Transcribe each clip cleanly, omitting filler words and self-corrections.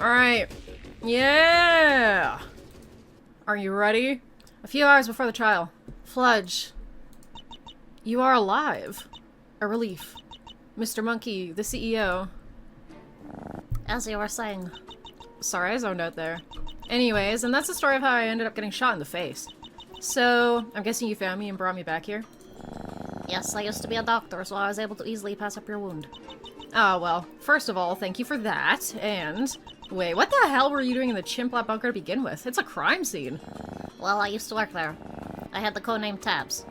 Alright. Yeah! Are you ready? A few hours before the trial. Fludge. You are alive. A relief. Mr. Monkey, the CEO. As you were saying. Sorry, I zoned out there. Anyways, and that's the story of how I ended up getting shot in the face. So, I'm guessing you found me and brought me back here? Yes, I used to be a doctor, so I was able to easily pass up your wound. Ah, well, first of all, thank you for that, and... Wait, what the hell were you doing in the chimp lab bunker to begin with? It's a crime scene. Well, I used to work there. I had the codename Tabs.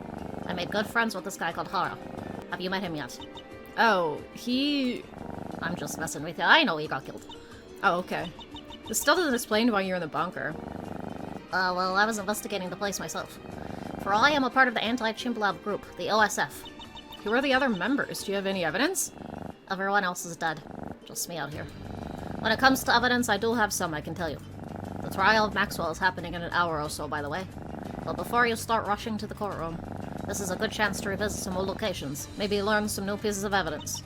I made good friends with this guy called Hara. Have you met him yet? Oh, he... I'm just messing with you. I know he got killed. Oh, okay. This still doesn't explain why you're in the bunker. Well, I was investigating the place myself. For all I am a part of the anti-chimp lab group, the OSF. Who are the other members? Do you have any evidence? Everyone else is dead. Just me out here. When it comes to evidence, I do have some, I can tell you. The trial of Maxwell is happening in an hour or so, by the way. But before you start rushing to the courtroom, this is a good chance to revisit some old locations. Maybe learn some new pieces of evidence.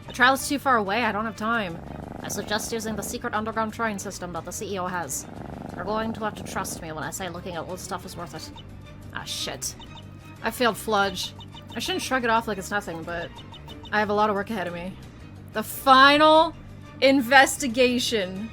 The trial's too far away, I don't have time. I suggest using the secret underground train system that the CEO has. You're going to have to trust me when I say looking at old stuff is worth it. Ah, shit. I failed Fludge. I shouldn't shrug it off like it's nothing, but I have a lot of work ahead of me. The final investigation.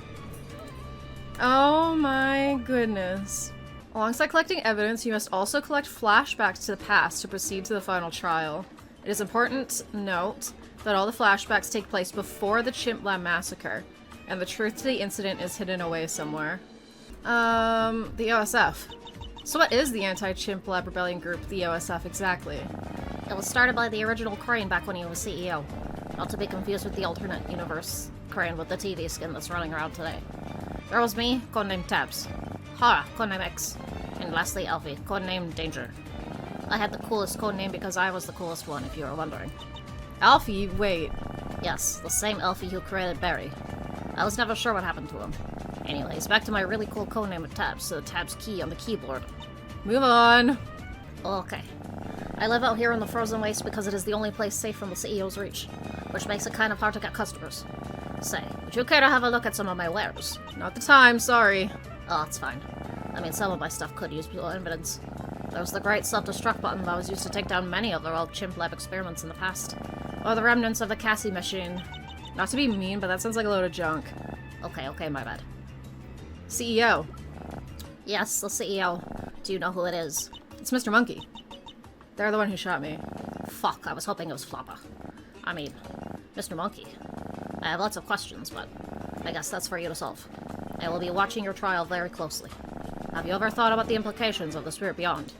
Oh my goodness. Alongside collecting evidence, you must also collect flashbacks to the past to proceed to the final trial. It is important to note that all the flashbacks take place before the Chimp Lab massacre, and the truth to the incident is hidden away somewhere. The OSF. So what is the Anti-Chimp Lab Rebellion Group, the OSF, exactly? It was started by the original Crane back when he was CEO. Not to be confused with the alternate universe Crane with the TV skin that's running around today. There was me, codename Tabs. Hara, codename X. And lastly, Alfie, codename Danger. I had the coolest codename because I was the coolest one, if you were wondering. Alfie? Wait. Yes, the same Alfie who created Barry. I was never sure what happened to him. Anyways, back to my really cool codename of Tabs, so Tabs key on the keyboard. Move on. Okay. I live out here in the frozen waste because it is the only place safe from the CEO's reach, which makes it kind of hard to get customers. Say, would you care to have a look at some of my wares? Not the time, sorry. Oh, it's fine. I mean, some of my stuff could use evidence. There was the great self-destruct button that was used to take down many of the old chimp lab experiments in the past. Or the remnants of the Cassie machine. Not to be mean, but that sounds like a load of junk. Okay, my bad. CEO. Yes, the CEO. Do you know who it is? It's Mr. Monkey. They're the one who shot me. Fuck, I was hoping it was Flopper. I mean, Mr. Monkey. I have lots of questions, but I guess that's for you to solve. I will be watching your trial very closely. Have you ever thought about the implications of the Spirit Beyond?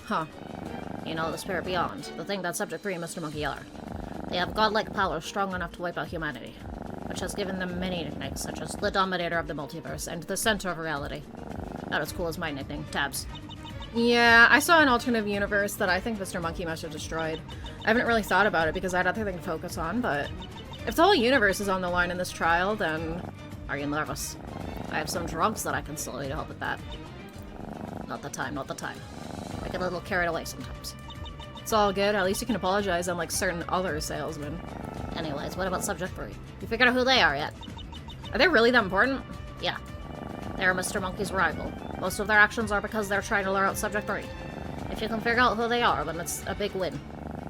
Huh. You know, the Spirit Beyond, the thing that Subject 3 and Mr. Monkey are. They have godlike power strong enough to wipe out humanity, which has given them many nicknames, such as the Dominator of the Multiverse and the Center of Reality. Not as cool as my nickname, Tabs. Yeah, I saw an alternate universe that I think Mr. Monkey must have destroyed. I haven't really thought about it because I had other things to focus on, but if the whole universe is on the line in this trial, then... Are you nervous? I have some drugs that I can sell you to help with that. Not the time. I get a little carried away sometimes. It's all good, at least you can apologize unlike certain other salesmen. Anyways, what about Subject 3? You figured out who they are yet? Are they really that important? Yeah. They're Mr. Monkey's rival. Most of their actions are because they're trying to lure out Subject 3. If you can figure out who they are, then it's a big win.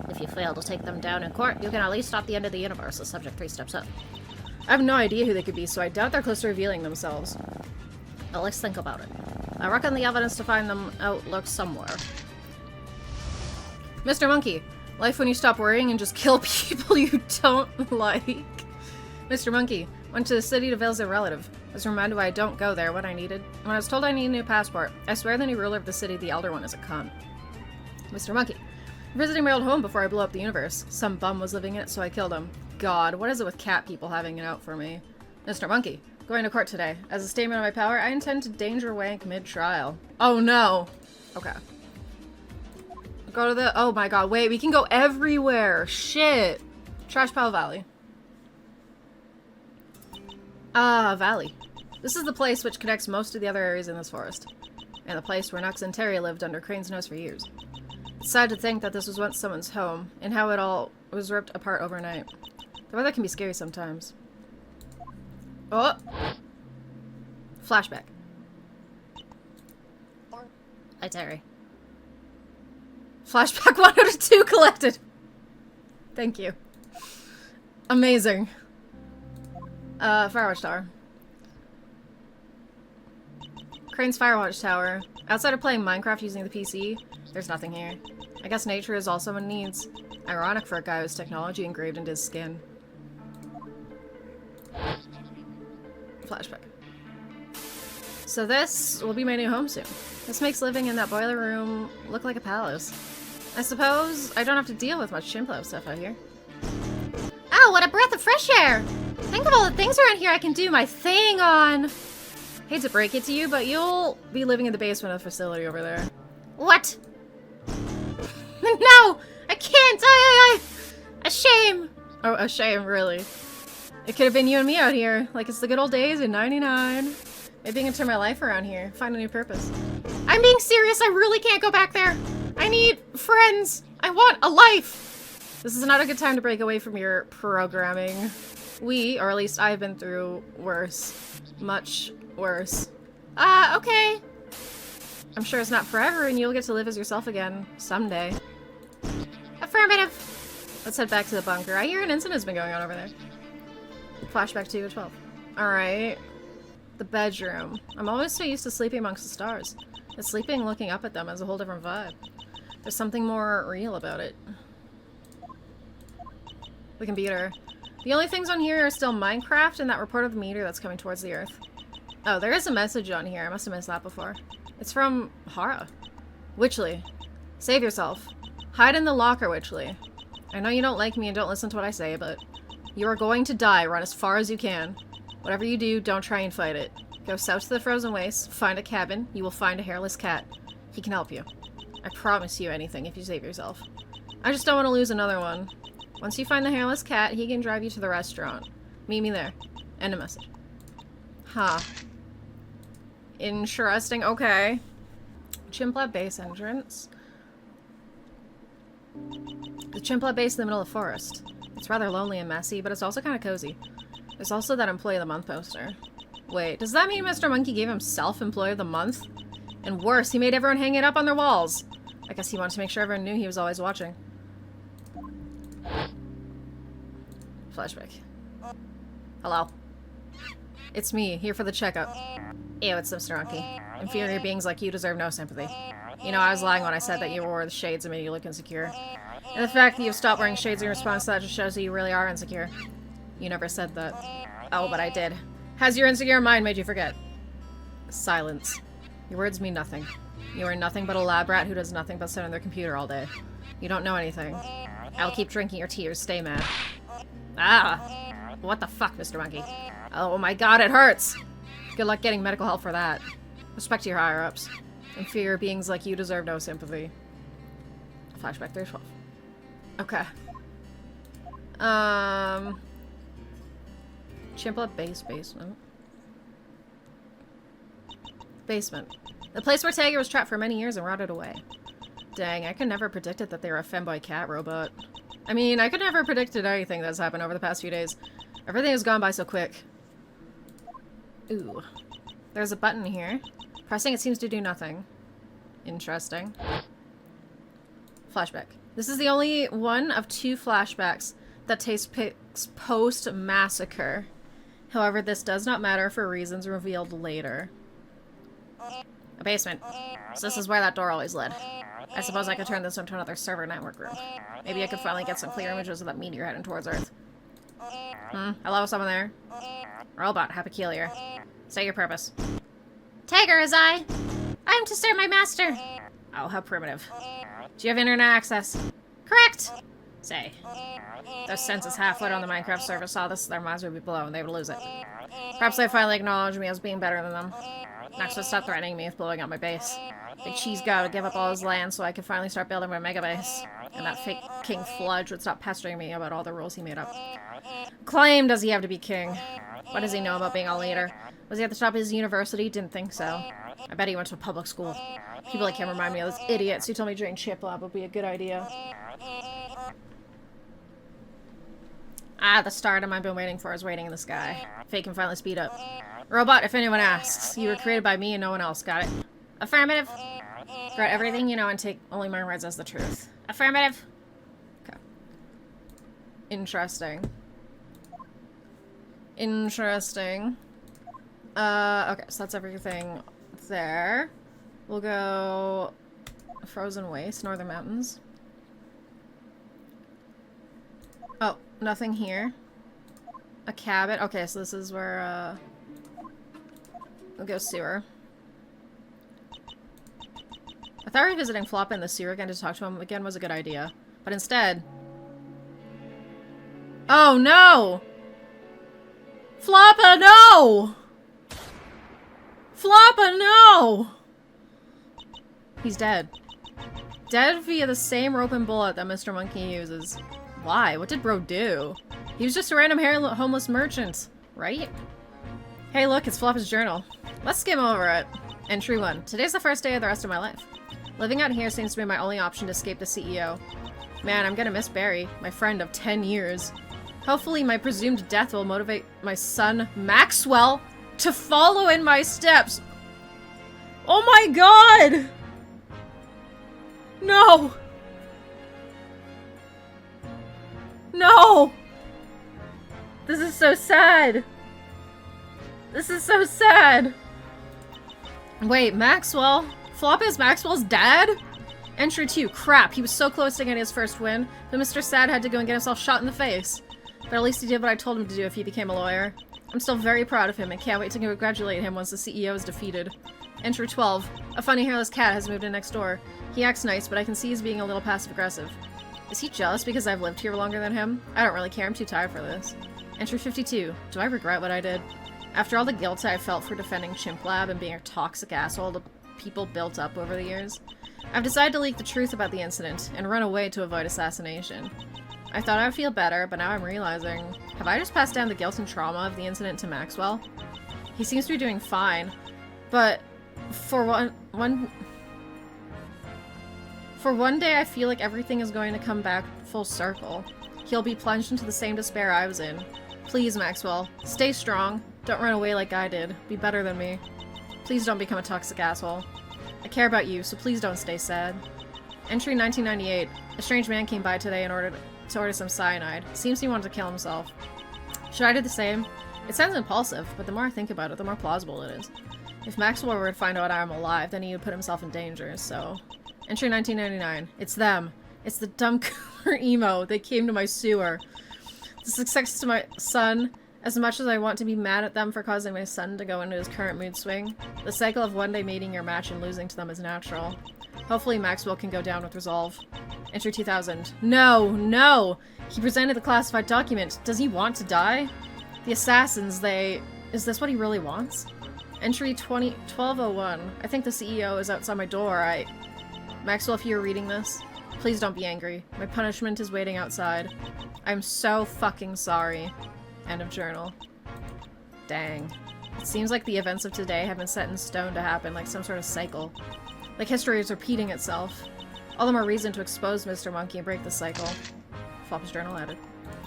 If you fail to take them down in court, you can at least stop the end of the universe as Subject 3 steps up. I have no idea who they could be, so I doubt they're close to revealing themselves. At least think about it. I reckon the evidence to find them out lurks somewhere. Mr. Monkey, life when you stop worrying and just kill people you don't like. Mr. Monkey, went to the city to visit a relative. I was reminded why I don't go there, what I needed. When I was told I need a new passport, I swear the new ruler of the city, the Elder One, is a cunt. Mr. Monkey, visiting my old home before I blew up the universe. Some bum was living in it, so I killed him. God, what is it with cat people having it out for me? Mr. Monkey, going to court today. As a statement of my power, I intend to danger wank mid-trial. Oh no! Okay. Go to the... Oh my god, wait, we can go everywhere! Shit! Trash Pile Valley. Valley. This is the place which connects most of the other areas in this forest. And the place where Nux and Terry lived under Crane's nose for years. It's sad to think that this was once someone's home, and how it all was ripped apart overnight. The weather can be scary sometimes. Oh! Flashback. Hi, Terry. Flashback 1 out of 2 collected. Thank you. Amazing. Firewatch Tower. Crane's Firewatch Tower. Outside of playing Minecraft using the PC, there's nothing here. I guess nature is all someone needs. Ironic for a guy whose technology engraved into his skin. Flashback. So this will be my new home soon. This makes living in that boiler room look like a palace. I suppose I don't have to deal with much chimpo stuff out here. Oh, what a breath of fresh air! Think of all the things around here I can do my thing on! Hate to break it to you, but you'll be living in the basement of the facility over there. What? No! I can't! A shame! Oh, a shame, really. It could have been you and me out here, like it's the good old days in '99. Maybe I can turn my life around here, find a new purpose. I'm being serious, I really can't go back there! I need friends! I want a life! This is not a good time to break away from your programming. We, or at least I've been through worse. Much worse. Okay. I'm sure it's not forever and you'll get to live as yourself again. Someday. Affirmative. Let's head back to the bunker. I hear an incident's been going on over there. Flashback 2 of 12. Alright. The bedroom. I'm always so used to sleeping amongst the stars. But sleeping looking up at them has a whole different vibe. There's something more real about it. The computer. The only things on here are still Minecraft and that report of the meteor that's coming towards the Earth. Oh, there is a message on here. I must have missed that before. It's from Hara. Witchley. Save yourself. Hide in the locker, Witchley. I know you don't like me and don't listen to what I say, but you are going to die. Run as far as you can. Whatever you do, don't try and fight it. Go south to the frozen wastes, find a cabin, you will find a hairless cat. He can help you. I promise you anything if you save yourself. I just don't want to lose another one. Once you find the hairless cat, he can drive you to the restaurant. Meet me there. End of message. Huh. Interesting. Okay. Chimp base entrance. The Chimp base in the middle of the forest. It's rather lonely and messy, but it's also kind of cozy. There's also that Employee of the Month poster. Wait, does that mean Mr. Monkey gave himself Employee of the Month? And worse, he made everyone hang it up on their walls. I guess he wanted to make sure everyone knew he was always watching. Flashback. Hello. It's me, here for the checkup. Ew, it's Mr. Monkey. Inferior beings like you deserve no sympathy. You know, I was lying when I said that you wore the shades and made you look insecure. And the fact that you've stopped wearing shades in response to that just shows that you really are insecure. You never said that. Oh, but I did. Has your insecure mind made you forget? Silence. Your words mean nothing. You are nothing but a lab rat who does nothing but sit on their computer all day. You don't know anything. I'll keep drinking your tears, stay mad. Ah! What the fuck, Mr. Monkey? Oh my god, it hurts! Good luck getting medical help for that. Respect to your higher-ups. Inferior beings like you deserve no sympathy. Flashback 312. Okay. Chimp basement. Basement. The place where Tiger was trapped for many years and rotted away. Dang, I could never predicted that they were a femboy cat robot. I mean, I could never predicted anything that's happened over the past few days. Everything has gone by so quick. Ooh. There's a button here. Pressing it seems to do nothing. Interesting. Flashback. This is the only one of 2 flashbacks that takes place post-massacre. However, this does not matter for reasons revealed later. A basement. So this is where that door always led. I suppose I could turn this into another server network room. Maybe I could finally get some clear images of that meteor heading towards Earth. Hello, someone there? Robot, how peculiar. Say your purpose. Tiger, is I am to serve my master. Oh, how primitive. Do you have internet access? Correct. Say. Those senses half-lit on the Minecraft server saw this, their minds would be blown. They would lose it. Perhaps they finally acknowledge me as being better than them. Next would stop threatening me with blowing up my base. Big Cheese God would give up all his land so I could finally start building my mega base. And that fake King Fludge would stop pestering me about all the rules he made up. Claim does he have to be king? What does he know about being a leader? Was he at the top of his university? Didn't think so. I bet he went to a public school. People like him remind me of those idiots who told me joining Chip Lab would be a good idea. Ah, the stardom I've been waiting for is waiting in the sky. Fate can finally speed up. Robot, if anyone asks, you were created by me and no one else. Got it? Affirmative. Regret everything you know and take only my words as the truth. Affirmative. Okay. Interesting. Interesting. Okay, so that's everything there. We'll go Frozen Waste, Northern Mountains. Oh, nothing here. A cabin. Okay, so this is where, we'll go sewer. I thought revisiting Floppa in the sewer again to talk to him again was a good idea. But instead... Oh, no! Floppa, no! Floppa, no! He's dead. Dead via the same rope and bullet that Mr. Monkey uses. Why? What did bro do? He was just a random homeless merchant, right? Hey look, it's Floppa's journal. Let's skim over it. Entry 1. Today's the first day of the rest of my life. Living out here seems to be my only option to escape the CEO. Man, I'm gonna miss Barry, my friend of 10 years. Hopefully my presumed death will motivate my son, Maxwell, to follow in my steps. Oh my god! No! No! This is so sad. This is so sad. Wait, Maxwell? Floppa is Maxwell's dad? Entry 2. Crap, he was so close to getting his first win, but Mr. Sad had to go and get himself shot in the face. But at least he did what I told him to do if he became a lawyer. I'm still very proud of him and can't wait to congratulate him once the CEO is defeated. Entry 12. A funny hairless cat has moved in next door. He acts nice, but I can see he's being a little passive-aggressive. Is he jealous because I've lived here longer than him? I don't really care, I'm too tired for this. Entry 52. Do I regret what I did? After all the guilt I felt for defending Chimp Lab and being a toxic asshole to people built up over the years, I've decided to leak the truth about the incident and run away to avoid assassination. I thought I would feel better, but now I'm realizing, have I just passed down the guilt and trauma of the incident to Maxwell? He seems to be doing fine, but for one day I feel like everything is going to come back full circle. He'll be plunged into the same despair I was in. Please, Maxwell, stay strong. Don't run away like I did. Be better than me. Please don't become a toxic asshole. I care about you, so please don't stay sad. Entry 1998. A strange man came by today in order to order some cyanide. Seems he wanted to kill himself. Should I do the same? It sounds impulsive, but the more I think about it, the more plausible it is. If Maxwell were to find out I'm alive, then he would put himself in danger, so... Entry 1999. It's them. It's the dumb cooler emo. They came to my sewer. The success to my son. As much as I want to be mad at them for causing my son to go into his current mood swing, the cycle of one day meeting your match and losing to them is natural. Hopefully Maxwell can go down with resolve. Entry 2000. No, no! He presented the classified document. Does he want to die? The assassins, they... Is this what he really wants? Entry 1201. I think the CEO is outside my door. Maxwell, if you're reading this, please don't be angry. My punishment is waiting outside. I'm so fucking sorry. End of journal. Dang. It seems like the events of today have been set in stone to happen, like some sort of cycle. Like history is repeating itself. All the more reason to expose Mr. Monkey and break the cycle. Floppa's journal added.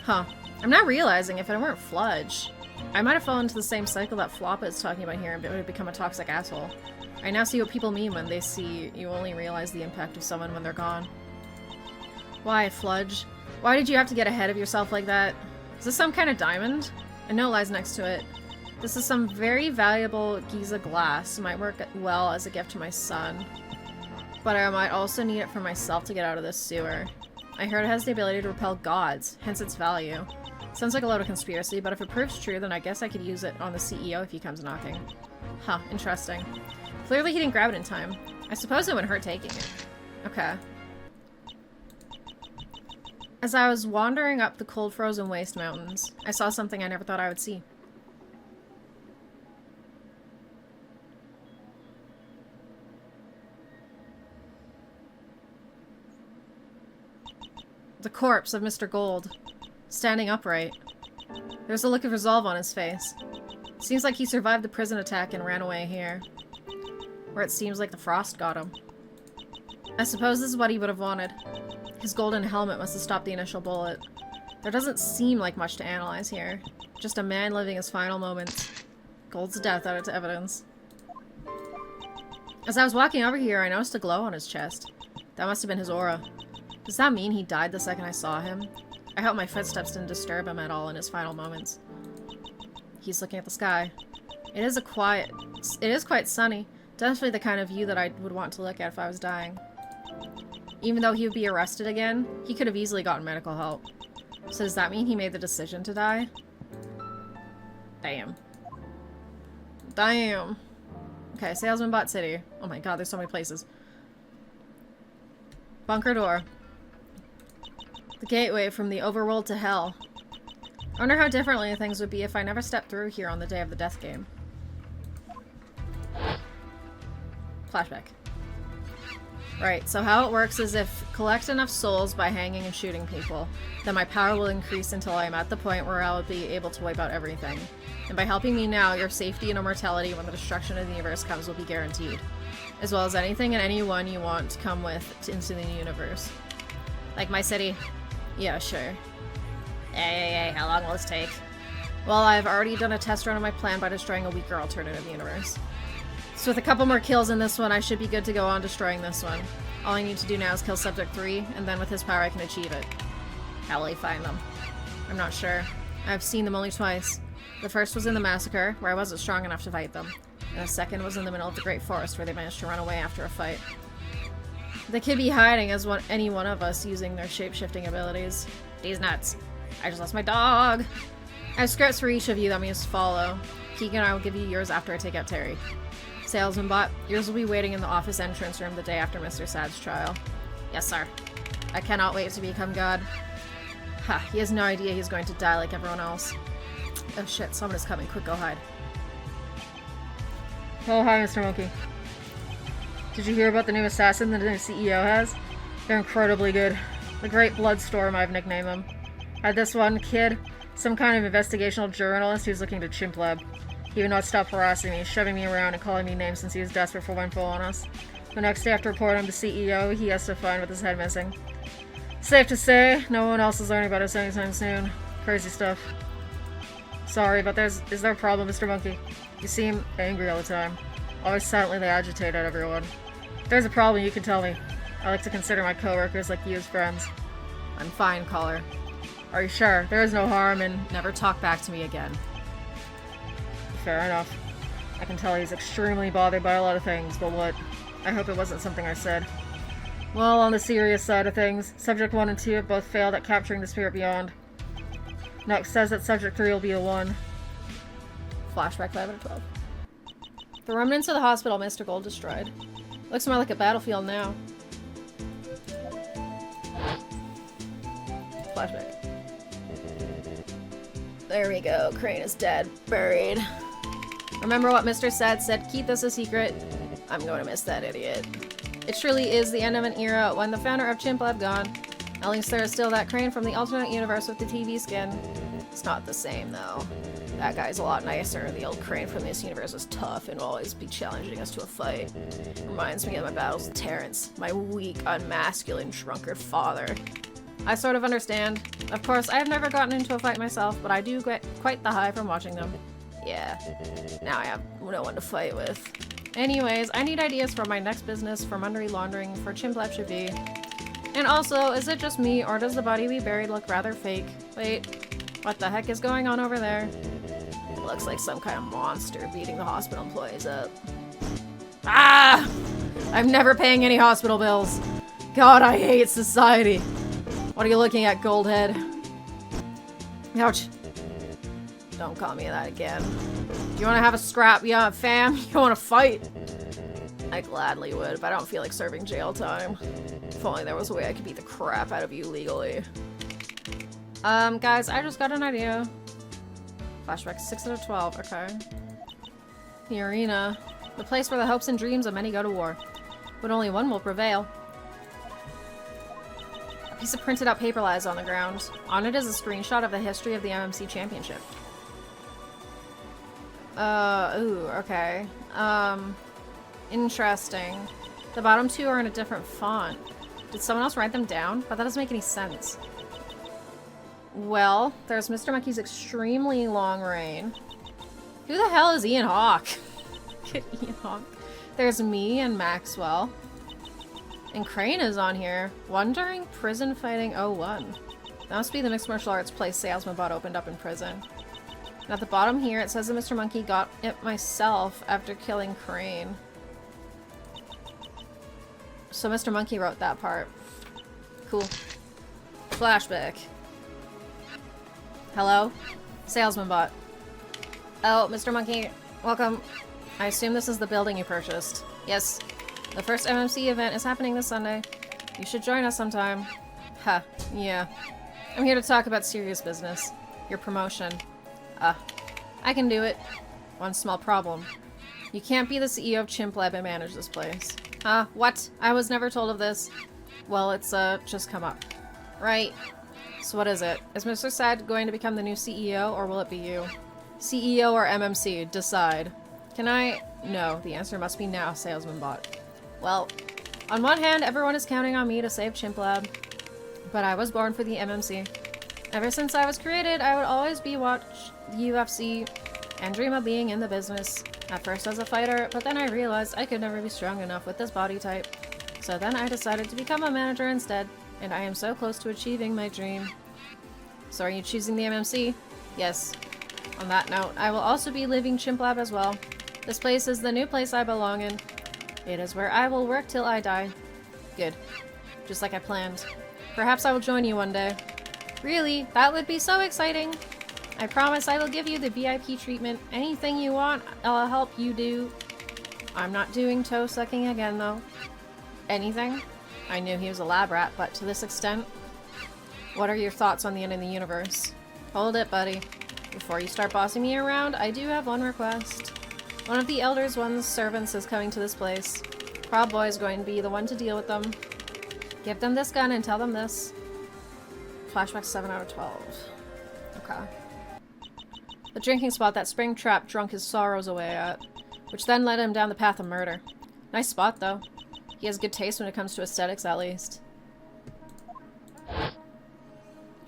Huh. I'm not realizing if it weren't Fludge, I might have fallen into the same cycle that Floppa is talking about here and would have become a toxic asshole. I now see what people mean when they see you only realize the impact of someone when they're gone. Why, Fludge? Why did you have to get ahead of yourself like that? Is this some kind of diamond? A note lies next to it. This is some very valuable Giza glass. It might work well as a gift to my son. But I might also need it for myself to get out of this sewer. I heard it has the ability to repel gods, hence its value. Sounds like a load of conspiracy, but if it proves true, then I guess I could use it on the CEO if he comes knocking. Huh, interesting. Clearly he didn't grab it in time. I suppose it wouldn't hurt taking it. Okay. As I was wandering up the cold frozen waste mountains, I saw something I never thought I would see. The corpse of Mr. Gold, standing upright. There's a look of resolve on his face. Seems like he survived the prison attack and ran away here. Where it seems like the frost got him. I suppose this is what he would have wanted. His golden helmet must have stopped the initial bullet. There doesn't seem like much to analyze here. Just a man living his final moments. Gold's death added to evidence. As I was walking over here, I noticed a glow on his chest. That must have been his aura. Does that mean he died the second I saw him? I hope my footsteps didn't disturb him at all in his final moments. He's looking at the sky. It is quite sunny. Definitely the kind of view that I would want to look at if I was dying. Even though he would be arrested again, he could have easily gotten medical help. So does that mean he made the decision to die? Damn. Damn. Okay, Salesman Bot City. Oh my god, there's so many places. Bunker door. The gateway from the overworld to hell. I wonder how differently things would be if I never stepped through here on the day of the death game. Flashback. Right, so how it works is if collect enough souls by hanging and shooting people, then my power will increase until I am at the point where I'll be able to wipe out everything. And by helping me now, your safety and immortality when the destruction of the universe comes will be guaranteed. As well as anything and anyone you want to come with into the universe. Like my city. Yeah, sure. Hey, how long will this take? Well, I've already done a test run of my plan by destroying a weaker alternative universe. So with a couple more kills in this one, I should be good to go on destroying this one. All I need to do now is kill Subject 3, and then with his power I can achieve it. How will he find them? I'm not sure. I've seen them only twice. The first was in the massacre, where I wasn't strong enough to fight them. And the second was in the middle of the Great Forest, where they managed to run away after a fight. They could be hiding as any one of us using their shape-shifting abilities. These nuts. I just lost my dog! I have scripts for each of you that we must follow. Keegan, I will give you yours after I take out Terry. Salesman Bot, yours will be waiting in the office entrance room the day after Mr. Sad's trial. Yes, sir. I cannot wait to become God. Ha, he has no idea he's going to die like everyone else. Oh shit, someone is coming. Quick, go hide. Oh, hi, Mr. Monkey. Did you hear about the new assassin the new CEO has? They're incredibly good. The Great Bloodstorm, I've nicknamed them. Had this one kid, some kind of investigational journalist who's looking to chimp lab. He would not stop harassing me, shoving me around and calling me names since he was desperate for windfall on us. The next day after reporting to the CEO, he has to find with his head missing. Safe to say, no one else is learning about us anytime soon. Crazy stuff. Sorry, but is there a problem, Mr. Monkey? You seem angry all the time. Always silently agitate at everyone. If there's a problem, you can tell me. I like to consider my coworkers like you as friends. I'm fine, caller. Are you sure? There is no harm and never talk back to me again. Fair enough. I can tell he's extremely bothered by a lot of things, but what? I hope it wasn't something I said. Well, on the serious side of things, Subject 1 and 2 have both failed at capturing the Spirit Beyond. Next says that Subject 3 will be a 1. Flashback 5 out of 12. The remnants of the hospital Mr. Gold destroyed. Looks more like a battlefield now. Flashback. There we go. Crane is dead. Buried. Remember what Mr. Sad said, keep this a secret? I'm going to miss that idiot. It truly is the end of an era when the founder of Chimp Lab gone. At least there is still that Crane from the alternate universe with the TV skin. It's not the same though. That guy's a lot nicer. The old Crane from this universe is tough and will always be challenging us to a fight. Reminds me of my battles with Terrence, my weak, unmasculine, drunkard father. I sort of understand. Of course, I have never gotten into a fight myself, but I do get quite the high from watching them. Yeah, now I have no one to fight with. Anyways, I need ideas for my next business for money laundering for Chimp Lab should be. And also, is it just me, or does the body we buried look rather fake? Wait, what the heck is going on over there? It looks like some kind of monster beating the hospital employees up. Ah! I'm never paying any hospital bills. God, I hate society. What are you looking at, Goldhead? Ouch. Don't call me that again. Do you want to have a scrap, yeah, fam? You want to fight? I gladly would, but I don't feel like serving jail time. If only there was a way I could beat the crap out of you legally. Guys, I just got an idea. Flashback 6 out of 12, okay. The arena. The place where the hopes and dreams of many go to war. But only one will prevail. A piece of printed out paper lies on the ground. On it is a screenshot of the history of the MMC Championship. Ooh, okay. Interesting. The bottom two are in a different font. Did someone else write them down? But that doesn't make any sense. Well, there's Mr. Monkey's extremely long reign. Who the hell is Ian Hawke? Get Ian Hawke. There's me and Maxwell. And Crane is on here. Wondering prison fighting 01. That must be the mixed martial arts place Salesman Bot opened up in prison. And at the bottom here, it says that Mr. Monkey got it myself after killing Crane. So Mr. Monkey wrote that part. Cool. Flashback. Hello? Salesman Bot. Oh, Mr. Monkey, welcome. I assume this is the building you purchased. Yes. The first MMC event is happening this Sunday. You should join us sometime. Huh, yeah. I'm here to talk about serious business. Your promotion. I can do it. One small problem. You can't be the CEO of Chimp Lab and manage this place. What? I was never told of this. Well, it's, just come up. Right. So what is it? Is Mr. Sad going to become the new CEO, or will it be you? CEO or MMC? Decide. Can I? No, the answer must be now, Salesman Bot. Well, on one hand, everyone is counting on me to save Chimp Lab. But I was born for the MMC. Ever since I was created, I would always watch the UFC and dream of being in the business. At first as a fighter, but then I realized I could never be strong enough with this body type. So then I decided to become a manager instead, and I am so close to achieving my dream. So are you choosing the MMC? Yes. On that note, I will also be leaving Chimp Lab as well. This place is the new place I belong in. It is where I will work till I die. Good. Just like I planned. Perhaps I will join you one day. Really? That would be so exciting! I promise I will give you the VIP treatment. Anything you want, I'll help you do. I'm not doing toe sucking again, though. Anything? I knew he was a lab rat, but to this extent? What are your thoughts on the end of the universe? Hold it, buddy. Before you start bossing me around, I do have one request. One of the Elder's One's servants is coming to this place. Prob Boy is going to be the one to deal with them. Give them this gun and tell them this. Flashback 7 out of 12. Okay. The drinking spot that Springtrap drunk his sorrows away at, which then led him down the path of murder. Nice spot, though. He has good taste when it comes to aesthetics, at least.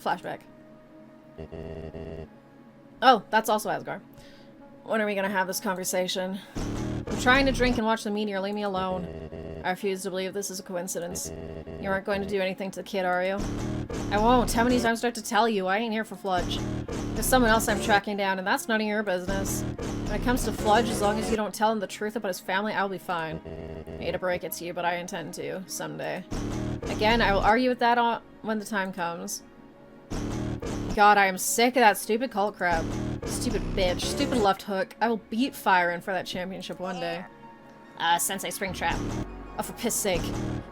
Flashback. Oh, that's also Asgard. When are we gonna have this conversation? I'm trying to drink and watch the meteor. Leave me alone. I refuse to believe this is a coincidence. You aren't going to do anything to the kid, are you? I won't. How many times do I have to tell you? I ain't here for Fludge. There's someone else I'm tracking down, and that's none of your business. When it comes to Fludge, as long as you don't tell him the truth about his family, I'll be fine. I hate to break it to you, but I intend to. Someday. Again, I will argue with that when the time comes. God, I am sick of that stupid cult crap. Stupid bitch. Stupid left hook. I will beat Fire in for that championship one day. Sensei Springtrap. Oh, for piss sake.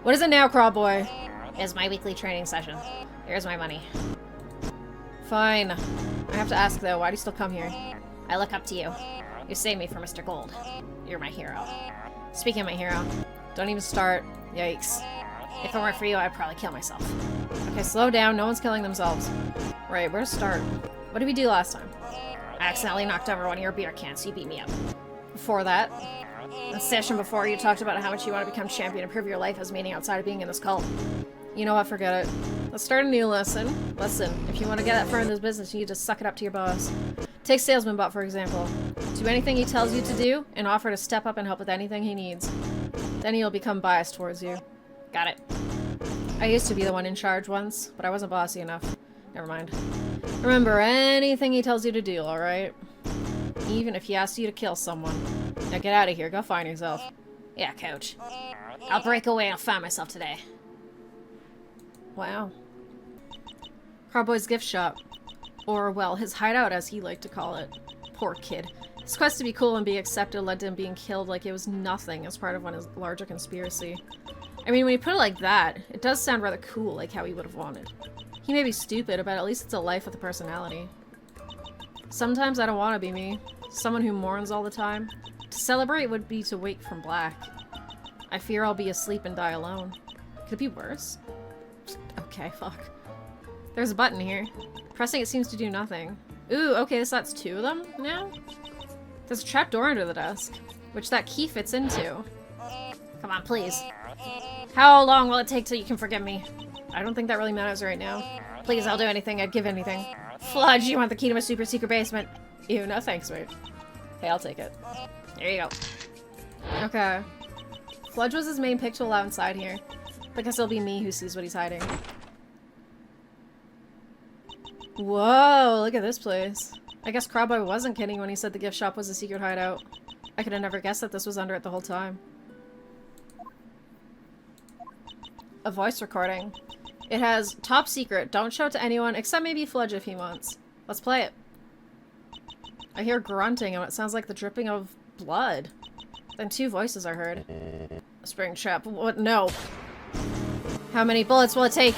What is it now, Crawboy? Is my weekly training session. Here's my money. Fine. I have to ask, though, why do you still come here? I look up to you. You saved me from Mr. Gold. You're my hero. Speaking of my hero, don't even start. Yikes. If it weren't for you, I'd probably kill myself. Okay, slow down. No one's killing themselves. Right, where to start? What did we do last time? I accidentally knocked over one of your beer cans, so you beat me up. Before that? The session before, you talked about how much you want to become champion and prove your life as meaning outside of being in this cult. You know what, forget it. Let's start a new lesson. Listen, if you want to get that far in this business, you need to suck it up to your boss. Take Salesman Bot, for example. Do anything he tells you to do, and offer to step up and help with anything he needs. Then he'll become biased towards you. Got it. I used to be the one in charge once, but I wasn't bossy enough. Never mind. Remember, anything he tells you to do, alright? Even if he asks you to kill someone. Now get out of here, go find yourself. Yeah, coach. I'll break away and I'll find myself today. Wow. Carboy's gift shop. Or, well, his hideout as he liked to call it. Poor kid. His quest to be cool and be accepted led to him being killed like it was nothing as part of one larger conspiracy. I mean, when you put it like that, it does sound rather cool, like how he would have wanted. He may be stupid, but at least it's a life with a personality. Sometimes I don't want to be me. Someone who mourns all the time. To celebrate would be to wake from black. I fear I'll be asleep and die alone. Could it be worse? Okay, fuck. There's a button here. Pressing it seems to do nothing. Ooh, okay, so that's two of them now? There's a trapdoor under the desk, which that key fits into. Come on, please. How long will it take till you can forgive me? I don't think that really matters right now. Please, I'll do anything. I'd give anything. Fludge, you want the key to my super secret basement? Ew, no thanks, mate. Hey, I'll take it. There you go. Okay. Fludge was his main pick to allow inside here. Because it'll be me who sees what he's hiding. Whoa, look at this place. I guess Crabboy wasn't kidding when he said the gift shop was a secret hideout. I could have never guessed that this was under it the whole time. A voice recording. It has top secret, don't show it to anyone except maybe Fludge if he wants. Let's play it. I hear grunting and it sounds like the dripping of blood. Then 2 voices are heard. Springtrap. What? No. How many bullets will it take?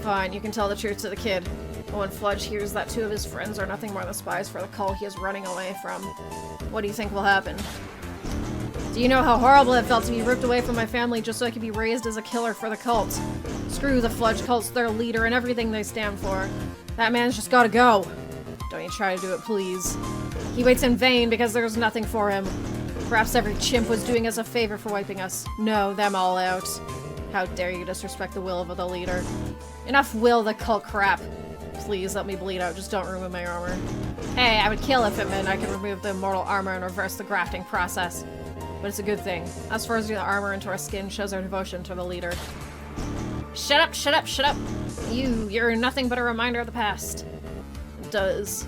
Fine, you can tell the truth to the kid. But when Fludge hears that 2 of his friends are nothing more than spies for the cult he is running away from, what do you think will happen? Do you know how horrible it felt to be ripped away from my family just so I could be raised as a killer for the cult? Screw the Fludge cult's their leader and everything they stand for. That man's just gotta go. Don't you try to do it, please. He waits in vain because there's nothing for him. Perhaps every chimp was doing us a favor for wiping us. No, them all out. How dare you disrespect the will of the leader. Enough will the cult crap. Please let me bleed out, just don't ruin my armor. Hey, I would kill if it meant I could remove the immortal armor and reverse the grafting process. But it's a good thing. Us forging the armor into our skin shows our devotion to the leader. Shut up, shut up, shut up! You're nothing but a reminder of the past. It does.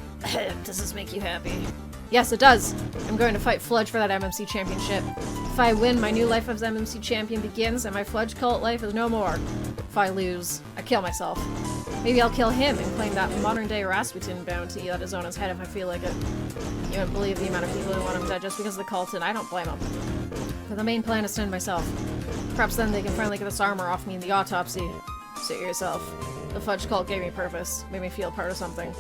Does this make you happy? Yes, it does! I'm going to fight Fludge for that MMC championship. If I win, my new life as MMC champion begins and my Fludge cult life is no more. If I lose, I kill myself. Maybe I'll kill him and claim that modern-day Rasputin bounty that is on his head if I feel like it. You wouldn't believe the amount of people who want him dead just because of the cult, and I don't blame them. But the main plan is to end myself. Perhaps then they can finally get this armor off me in the autopsy. Suit yourself. The Fludge cult gave me purpose, made me feel part of something.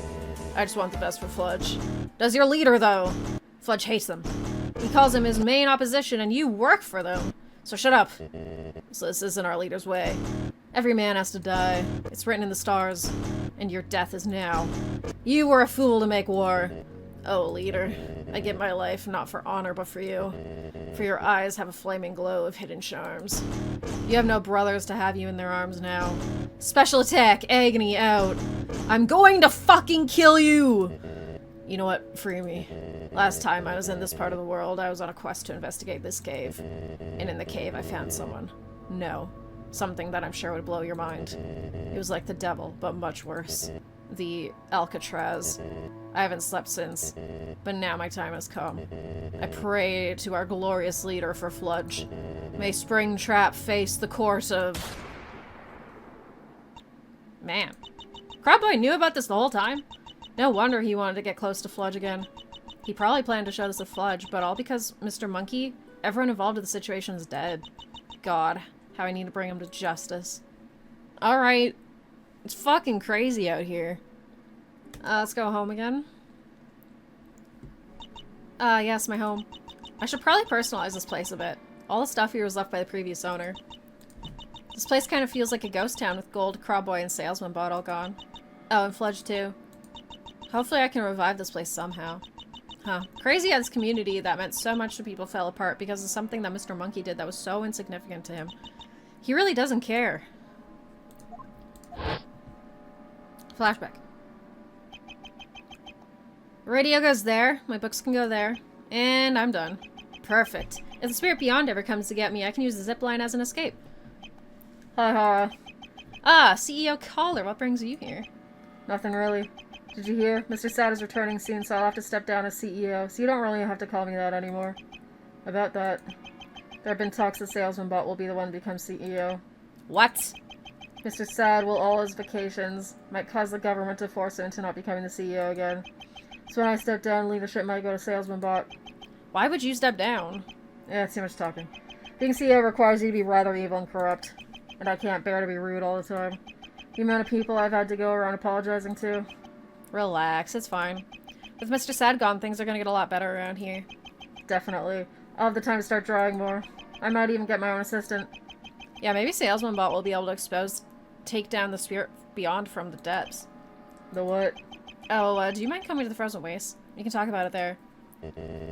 I just want the best for Fludge. Does your leader, though? Fludge hates them. He calls them his main opposition, and you work for them. So shut up. So this isn't our leader's way. Every man has to die. It's written in the stars. And your death is now. You were a fool to make war. Oh, leader. I give my life not for honor, but for you. For your eyes have a flaming glow of hidden charms. You have no brothers to have you in their arms now. Special attack, agony out. I'm going to fucking kill you! You know what? Free me. Last time I was in this part of the world, I was on a quest to investigate this cave. And in the cave, I found someone. No. Something that I'm sure would blow your mind. It was like the devil, but much worse. The Alcatraz. I haven't slept since, but now my time has come. I pray to our glorious leader for Fludge. May Springtrap face the course of... Man. Crabboy knew about this the whole time. No wonder he wanted to get close to Fludge again. He probably planned to show this to Fludge, but all because Mr. Monkey, everyone involved in the situation is dead. God, how I need to bring him to justice. Alright. It's fucking crazy out here. Let's go home again. Yes, my home. I should probably personalize this place a bit. All the stuff here was left by the previous owner. This place kind of feels like a ghost town with Gold, Crabboy, and Salesman Bot all gone. Oh, and Fludge too. Hopefully I can revive this place somehow. Huh. Crazy how this community that meant so much to people fell apart because of something that Mr. Monkey did that was so insignificant to him. He really doesn't care. Flashback. Radio goes there, my books can go there, and I'm done. Perfect. If the spirit beyond ever comes to get me, I can use the zipline as an escape. Haha. Ah, CEO Caller, what brings you here? Nothing really. Did you hear? Mr. Sad is returning soon, so I'll have to step down as CEO, so you don't really have to call me that anymore. About that, there have been talks that Salesman Bot will be the one to become CEO. What? Mr. Sad will all his vacations, might cause the government to force him into not becoming the CEO again. So when I step down, leadership might go to Salesman Bot. Why would you step down? Yeah, too much talking. Being CEO requires you to be rather evil and corrupt, and I can't bear to be rude all the time. The amount of people I've had to go around apologizing to. Relax, it's fine. With Mr. Sad gone, things are gonna get a lot better around here. Definitely. I'll have the time to start drawing more. I might even get my own assistant. Yeah, maybe Salesman Bot will be able to take down the spirit beyond from the depths. The what? Oh, do you mind coming to the Frozen Wastes? You can talk about it there.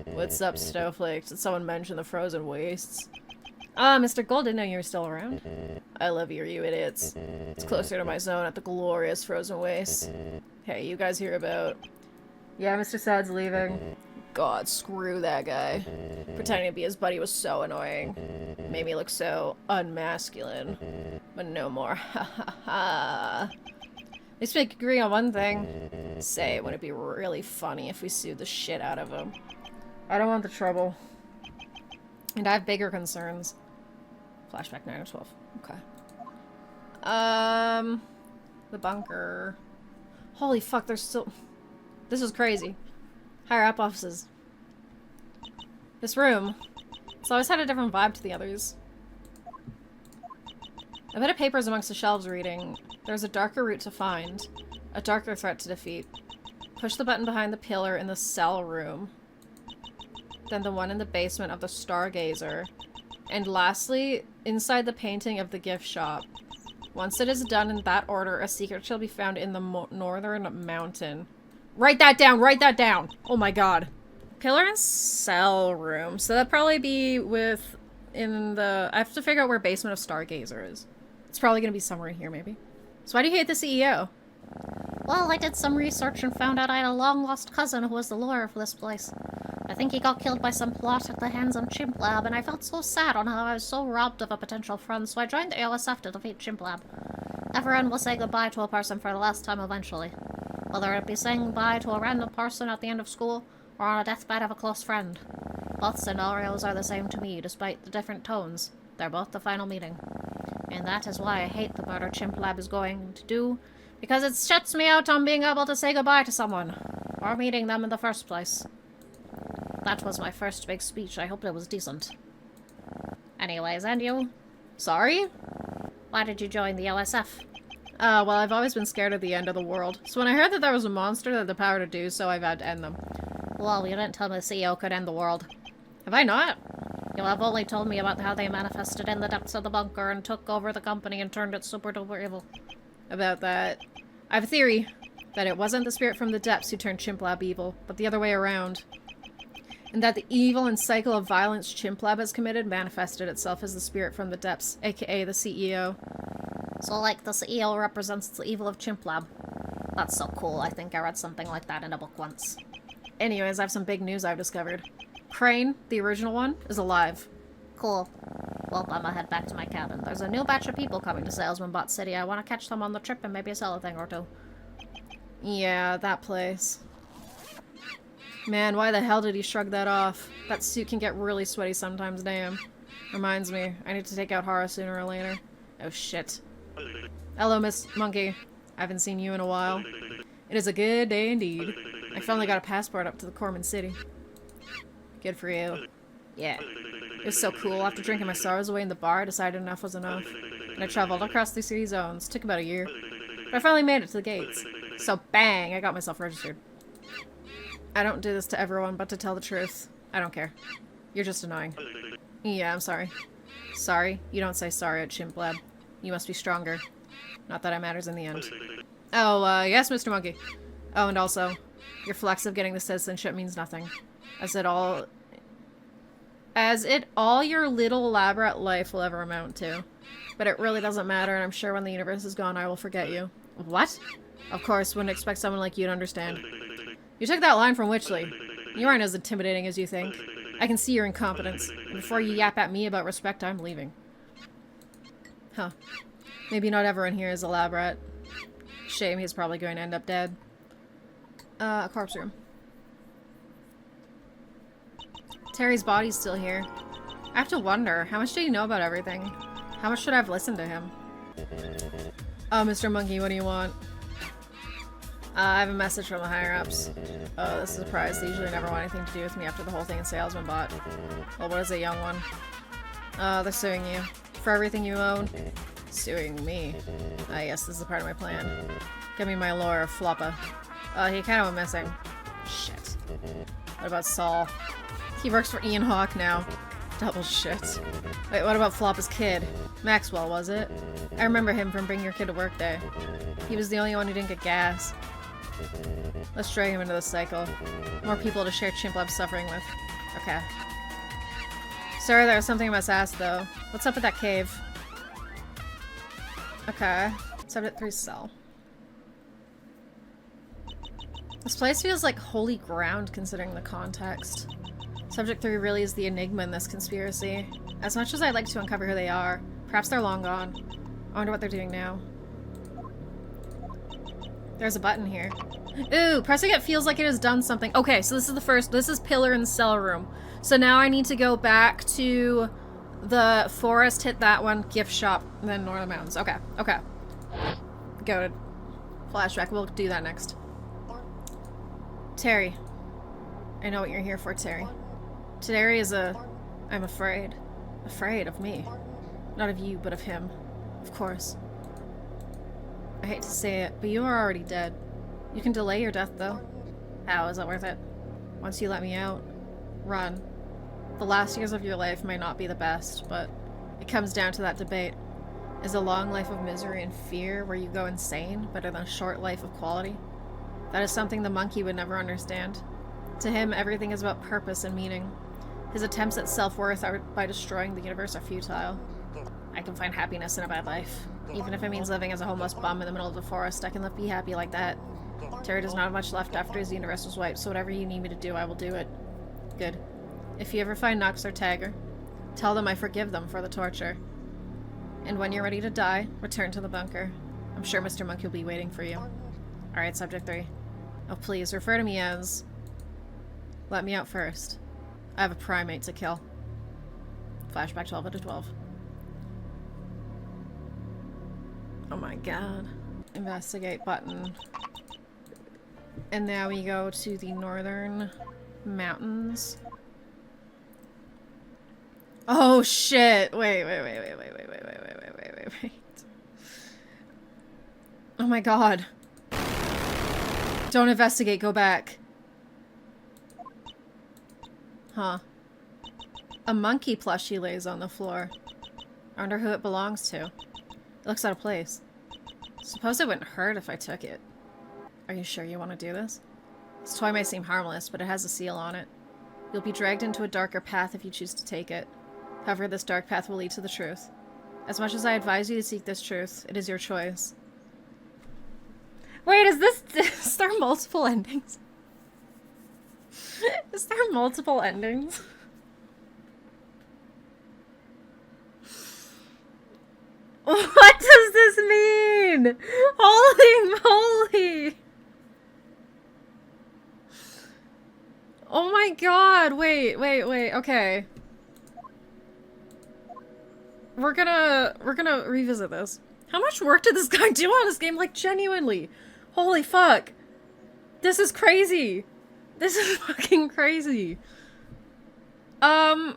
What's up, Snowflakes? Did someone mention the Frozen Wastes? Mr. Gold, didn't know you were still around. I love you idiots. It's closer to my zone at the glorious Frozen Wastes. Hey, you guys hear about... Yeah, Mr. Sad's leaving. god, screw that guy. Pretending to be his buddy was so annoying. Made me look so unmasculine. But no more. Ha ha ha. At least we could agree on one thing. Say, would it be really funny if we sued the shit out of him? I don't want the trouble. And I have bigger concerns. Flashback 9 or 12. Okay. The bunker. Holy fuck, there's still... This is crazy. Higher up offices. This room. It's always had a different vibe to the others. A bit of papers amongst the shelves reading. There's a darker route to find. A darker threat to defeat. Push the button behind the pillar in the cell room. Then the one in the basement of the Stargazer. And lastly, inside the painting of the gift shop. Once it is done in that order, a secret shall be found in the northern mountain. Write that down! Write that down! Oh my god. Pillar and cell room. So that'd probably be in the... I have to figure out where basement of Stargazer is. It's probably gonna be somewhere in here, maybe. So why do you hate the CEO? Well, I did some research and found out I had a long-lost cousin who was the lawyer for this place. I think he got killed by some plot at the hands of Chimp Lab, and I felt so sad on how I was so robbed of a potential friend, so I joined the AOSF to defeat Chimp Lab. Everyone will say goodbye to a person for the last time eventually. Whether it be saying goodbye to a random person at the end of school, or on a deathbed of a close friend. Both scenarios are the same to me, despite the different tones. They're both the final meeting. And that is why I hate the murder Chimp Lab is going to do, because it shuts me out on being able to say goodbye to someone, or meeting them in the first place. That was my first big speech. I hope it was decent. Anyways, and you? Sorry? Why did you join the OSF? Well, I've always been scared of the end of the world. So when I heard that there was a monster that had the power to do so, I vowed to end them. Well, you didn't tell me the CEO could end the world. Have I not? You have only told me about how they manifested in the depths of the bunker and took over the company and turned it super duper evil. About that. I have a theory that it wasn't the spirit from the depths who turned Chimp Lab evil, but the other way around. And that the evil and cycle of violence Chimp Lab has committed manifested itself as the spirit from the depths, aka the CEO. So, like, the CEO represents the evil of Chimp Lab. That's so cool. I think I read something like that in a book once. Anyways, I have some big news I've discovered. Crane, the original one, is alive. Cool. Well, I'ma head back to my cabin. There's a new batch of people coming to Salesman Bot City. I want to catch them on the trip and maybe sell a thing or two. Yeah, that place. Man, why the hell did he shrug that off? That suit can get really sweaty sometimes, damn. Reminds me, I need to take out Hara sooner or later. Oh shit. Hello, Miss Monkey. I haven't seen you in a while. It is a good day indeed. I finally got a passport up to the Corman City. Good for you. Yeah. It was so cool. After drinking my sorrows away in the bar, I decided enough was enough. And I traveled across the city zones. Took about a year. But I finally made it to the gates. So bang, I got myself registered. I don't do this to everyone, but to tell the truth, I don't care. You're just annoying. Yeah, I'm sorry. Sorry? You don't say sorry at Chimp Lab. You must be stronger. Not that it matters in the end. Oh, yes, Mr. Monkey. Oh, and also, your flex of getting the citizenship means nothing. As it all your little elaborate life will ever amount to. But it really doesn't matter, and I'm sure when the universe is gone, I will forget you. What? Of course, wouldn't expect someone like you to understand. You took that line from Witchley. You aren't as intimidating as you think. I can see your incompetence. And before you yap at me about respect, I'm leaving. Huh. Maybe not everyone here is elaborate. Shame, he's probably going to end up dead. A corpse room. Terry's body's still here. I have to wonder, how much did he know about everything? How much should I have listened to him? Oh, Mr. Monkey, what do you want? I have a message from the higher-ups. Oh, this is a surprise. They usually never want anything to do with me after the whole thing in Salesman Bot. Well, what is it, young one? They're suing you. For everything you own. Suing me. Yes, this is a part of my plan. Give me my lawyer, Floppa. He kind of went missing. Shit. What about Saul? He works for Ian Hawke now. Double shit. Wait, what about Floppa's kid? Maxwell, was it? I remember him from Bring Your Kid to Work Day. He was the only one who didn't get gas. Let's drag him into the cycle. More people to share Chimp Lab's suffering with. Okay. Sorry, there was something I must ask, though. What's up with that cave? Okay. Subject 3 cell. This place feels like holy ground considering the context. Subject 3 really is the enigma in this conspiracy. As much as I'd like to uncover who they are, perhaps they're long gone. I wonder what they're doing now. There's a button here. Ooh, pressing it feels like it has done something. Okay, so this is the first. This is pillar in the cell room. So now I need to go back to the forest, hit that one, gift shop, and then Northern Mountains. Okay, okay. Go to flashback. We'll do that next. Terry. I know what you're here for, Terry. Terry is I'm afraid. Afraid of me. Not of you, but of him. Of course. I hate to say it, but you are already dead. You can delay your death, though. How? Is it worth it? Once you let me out, run. The last years of your life might not be the best, but it comes down to that debate. Is a long life of misery and fear where you go insane better than a short life of quality? That is something the monkey would never understand. To him, everything is about purpose and meaning. His attempts at self-worth by destroying the universe are futile. I can find happiness in a bad life. Even if it means living as a homeless bum in the middle of the forest, I can be happy like that. Terry does not have much left after his universe was wiped, so whatever you need me to do, I will do it. Good. If you ever find Nux or Tagger, tell them I forgive them for the torture. And when you're ready to die, return to the bunker. I'm sure Mr. Monkey will be waiting for you. Alright, Subject 3. Oh, please, refer to me as... Let me out first. I have a primate to kill. Flashback 12 out of 12. Oh my god. Investigate button. And now we go to the Northern Mountains. Oh shit! Wait. Oh my god. Don't investigate, go back. Huh. A monkey plushie lays on the floor. I wonder who it belongs to. It looks out of place. Suppose it wouldn't hurt if I took it. Are you sure you want to do this? This toy may seem harmless, but it has a seal on it. You'll be dragged into a darker path if you choose to take it. However, this dark path will lead to the truth. As much as I advise you to seek this truth, it is your choice. Wait, is there multiple endings? Is there multiple endings? What does this mean? Holy moly! Oh my god, wait, okay. We're gonna revisit this. How much work did this guy do on this game? Like, genuinely. Holy fuck. This is crazy. This is fucking crazy. Yeah.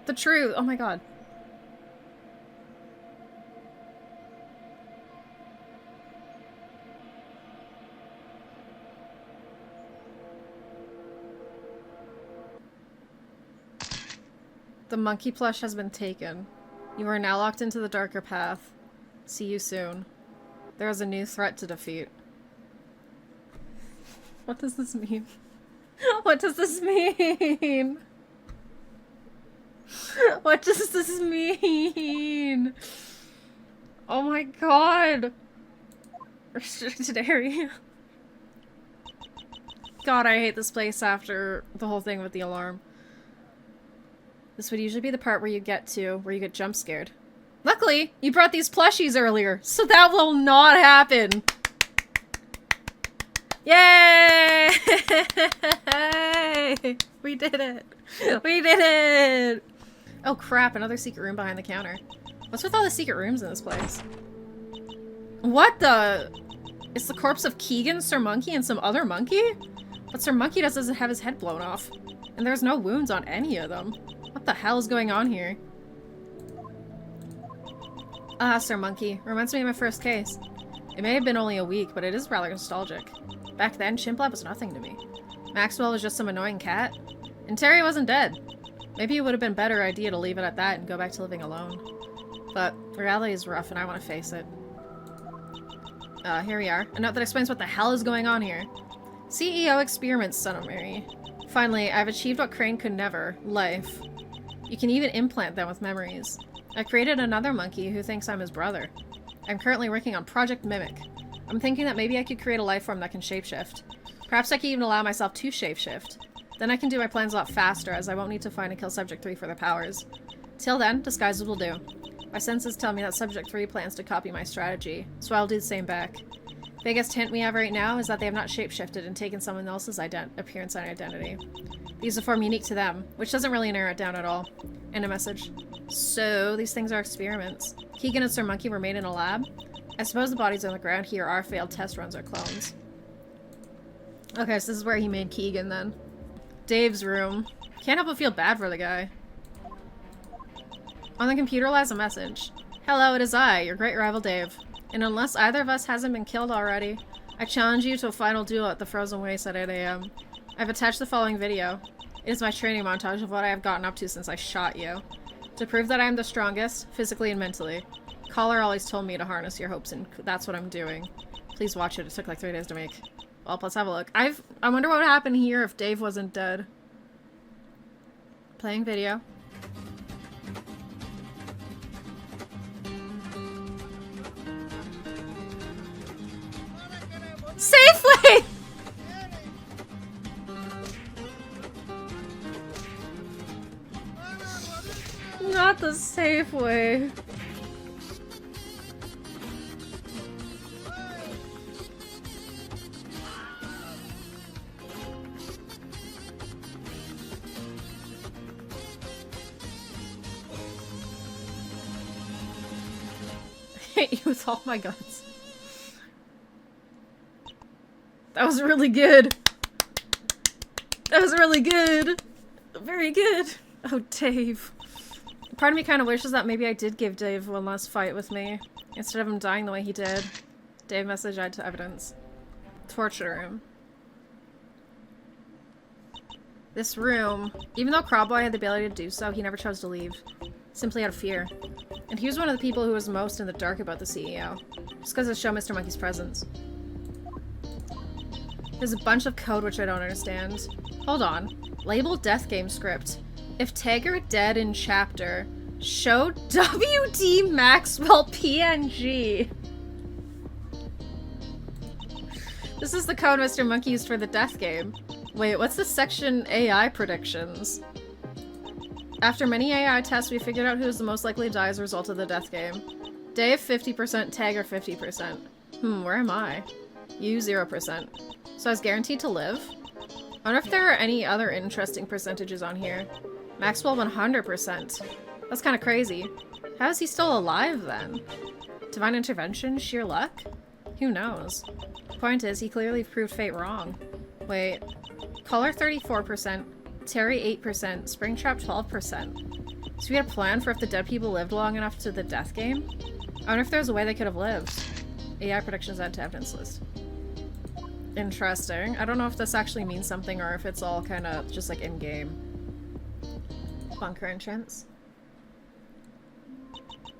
The truth. Oh my god. The monkey plush has been taken. You are now locked into the darker path. See you soon. There is a new threat to defeat. What does this mean? What does this mean? What does this mean? Oh my god. Restricted area. God, I hate this place after the whole thing with the alarm. This would usually be the part where you get jump scared. Luckily, you brought these plushies earlier, so that will not happen. Yay! We did it! We did it! Oh crap, another secret room behind the counter. What's with all the secret rooms in this place? What the? It's the corpse of Keegan, Sir Monkey, and some other monkey? But Sir Monkey doesn't have his head blown off. And there's no wounds on any of them. What the hell is going on here? Ah, Sir Monkey. Reminds me of my first case. It may have been only a week, but it is rather nostalgic. Back then, Chimp Lab was nothing to me. Maxwell was just some annoying cat. And Terry wasn't dead. Maybe it would have been a better idea to leave it at that and go back to living alone. But reality is rough and I want to face it. Here we are. A note that explains what the hell is going on here. CEO experiments, son of Mary. Finally, I've achieved what Crane could never. Life. You can even implant them with memories. I created another monkey who thinks I'm his brother. I'm currently working on Project Mimic. I'm thinking that maybe I could create a life form that can shapeshift. Perhaps I could even allow myself to shapeshift. Then I can do my plans a lot faster, as I won't need to find and kill Subject 3 for their powers. Till then, disguises will do. My senses tell me that Subject 3 plans to copy my strategy, so I'll do the same back. Biggest hint we have right now is that they have not shapeshifted and taken someone else's appearance and identity. These are form unique to them, which doesn't really narrow it down at all. End of message. So, these things are experiments. Keegan and Sir Monkey were made in a lab? I suppose the bodies on the ground here are failed test runs or clones. Okay, so this is where he made Keegan then. Dave's room. Can't help but feel bad for the guy. On the computer lies a message. Hello, it is I, your great rival Dave. And unless either of us hasn't been killed already, I challenge you to a final duel at the Frozen Waste at 8 AM. I've attached the following video. It is my training montage of what I have gotten up to since I shot you. To prove that I am the strongest, physically and mentally. Caller always told me to harness your hopes, and that's what I'm doing. Please watch it. It took like 3 days to make. Well, let's have a look. I wonder what would happen here if Dave wasn't dead. Playing video. Safeway! Not the Safeway. I hate you with all my guts. That was really good. That was really good. Very good. Oh, Dave. Part of me kind of wishes that maybe I did give Dave one last fight with me, instead of him dying the way he did. Dave message add to evidence. Torture room. This room, even though Crabboy had the ability to do so, he never chose to leave. Simply out of fear. And he was one of the people who was most in the dark about the CEO. Just because it showed Mr. Monkey's presence. There's a bunch of code which I don't understand. Hold on. Label death game script. If Tagger dead in chapter, show WD Maxwell PNG. This is the code Mr. Monkey used for the death game. Wait, what's the section AI predictions? After many AI tests, we figured out who is the most likely to die as a result of the death game. Dave 50%, Tagger 50%. Where am I? You 0%. So I was guaranteed to live? I wonder if there are any other interesting percentages on here. Maxwell 100%. That's kind of crazy. How is he still alive then? Divine intervention? Sheer luck? Who knows? Point is, he clearly proved fate wrong. Wait. Caller 34%, Terry 8%, Springtrap 12%. So we had a plan for if the dead people lived long enough to the death game? I wonder if there's a way they could have lived. AI predictions add to evidence list. Interesting. I don't know if this actually means something or if it's all kind of just like in-game. Bunker entrance.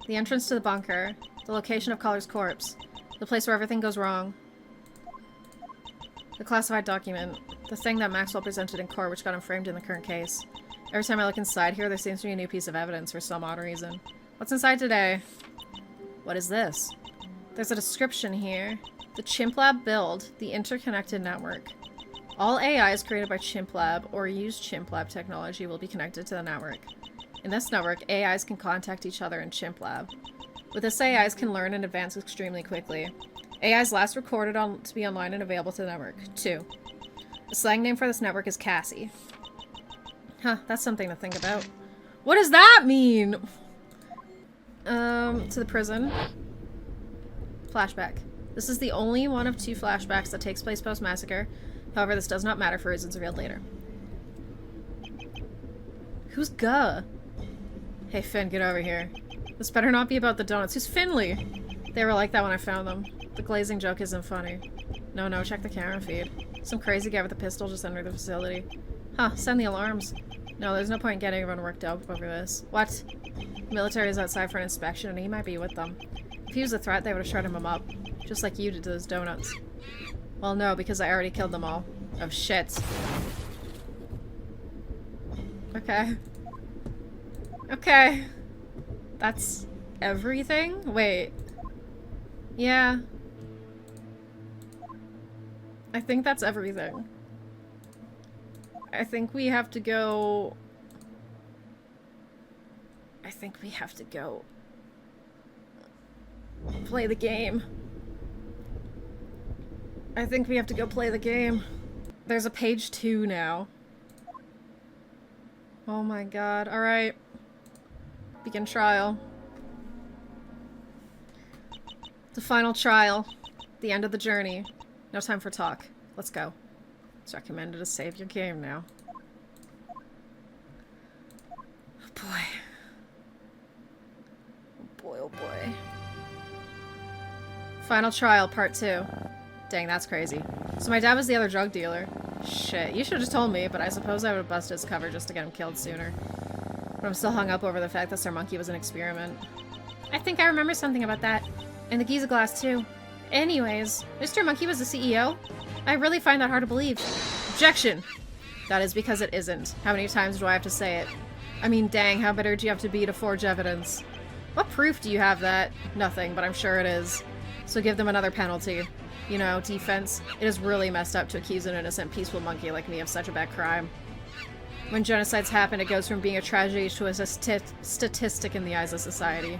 The entrance to the bunker. The location of Collar's corpse. The place where everything goes wrong. The classified document. The thing that Maxwell presented in court which got him framed in the current case. Every time I look inside here, there seems to be a new piece of evidence for some odd reason. What's inside today? What is this? There's a description here. The Chimp Lab build, the interconnected network. All AIs created by Chimp Lab or use Chimp Lab technology will be connected to the network. In this network, AIs can contact each other in Chimp Lab. With this, AIs can learn and advance extremely quickly. AIs last recorded to be online and available to the network. 2. The slang name for this network is Cassie. Huh, that's something to think about. What does that mean? To the prison. Flashback. This is the only one of 2 flashbacks that takes place post-massacre. However, this does not matter for reasons revealed later. Who's Guh? Hey Finn, get over here. This better not be about the donuts. Who's Finley? They were like that when I found them. The glazing joke isn't funny. No, check the camera feed. Some crazy guy with a pistol just entered the facility. Huh, send the alarms. No, there's no point in getting everyone worked up over this. What? The military is outside for an inspection and he might be with them. If he was a threat, they would have shredded him up. Just like you did to those donuts. Well, no, because I already killed them all. Oh, shit. Okay. Okay. That's everything? Wait. Yeah. I think that's everything. I think we have to go... I think we have to go... play the game. I think we have to go play the game. There's a page 2 now. Oh my god. Alright. Begin trial. The final trial. The end of the journey. No time for talk. Let's go. It's recommended to save your game now. Oh boy. Oh boy, oh boy. Final trial, part 2. Dang, that's crazy. So my dad was the other drug dealer. Shit, you should have just told me, but I suppose I would have busted his cover just to get him killed sooner. But I'm still hung up over the fact that Sir Monkey was an experiment. I think I remember something about that. And the Giza glass, too. Anyways, Mr. Monkey was the CEO? I really find that hard to believe. Objection! That is because it isn't. How many times do I have to say it? I mean, dang, how bitter do you have to be to forge evidence? What proof do you have that? Nothing, but I'm sure it is. So give them another penalty. You know, defense. It is really messed up to accuse an innocent, peaceful monkey like me of such a bad crime. When genocides happen, it goes from being a tragedy to a statistic in the eyes of society.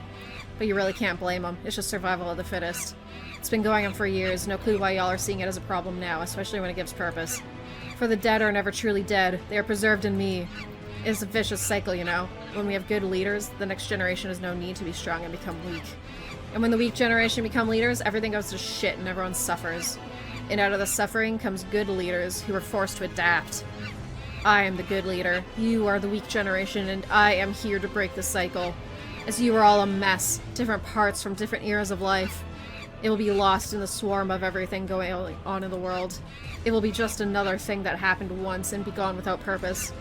But you really can't blame them. It's just survival of the fittest. It's been going on for years. No clue why y'all are seeing it as a problem now, especially when it gives purpose. For the dead are never truly dead. They are preserved in me. It's a vicious cycle, you know. When we have good leaders, the next generation has no need to be strong and become weak. And when the weak generation become leaders, everything goes to shit and everyone suffers. And out of the suffering comes good leaders who are forced to adapt. I am the good leader. You are the weak generation, and I am here to break the cycle. As you are all a mess, different parts from different eras of life. It will be lost in the swarm of everything going on in the world. It will be just another thing that happened once and be gone without purpose.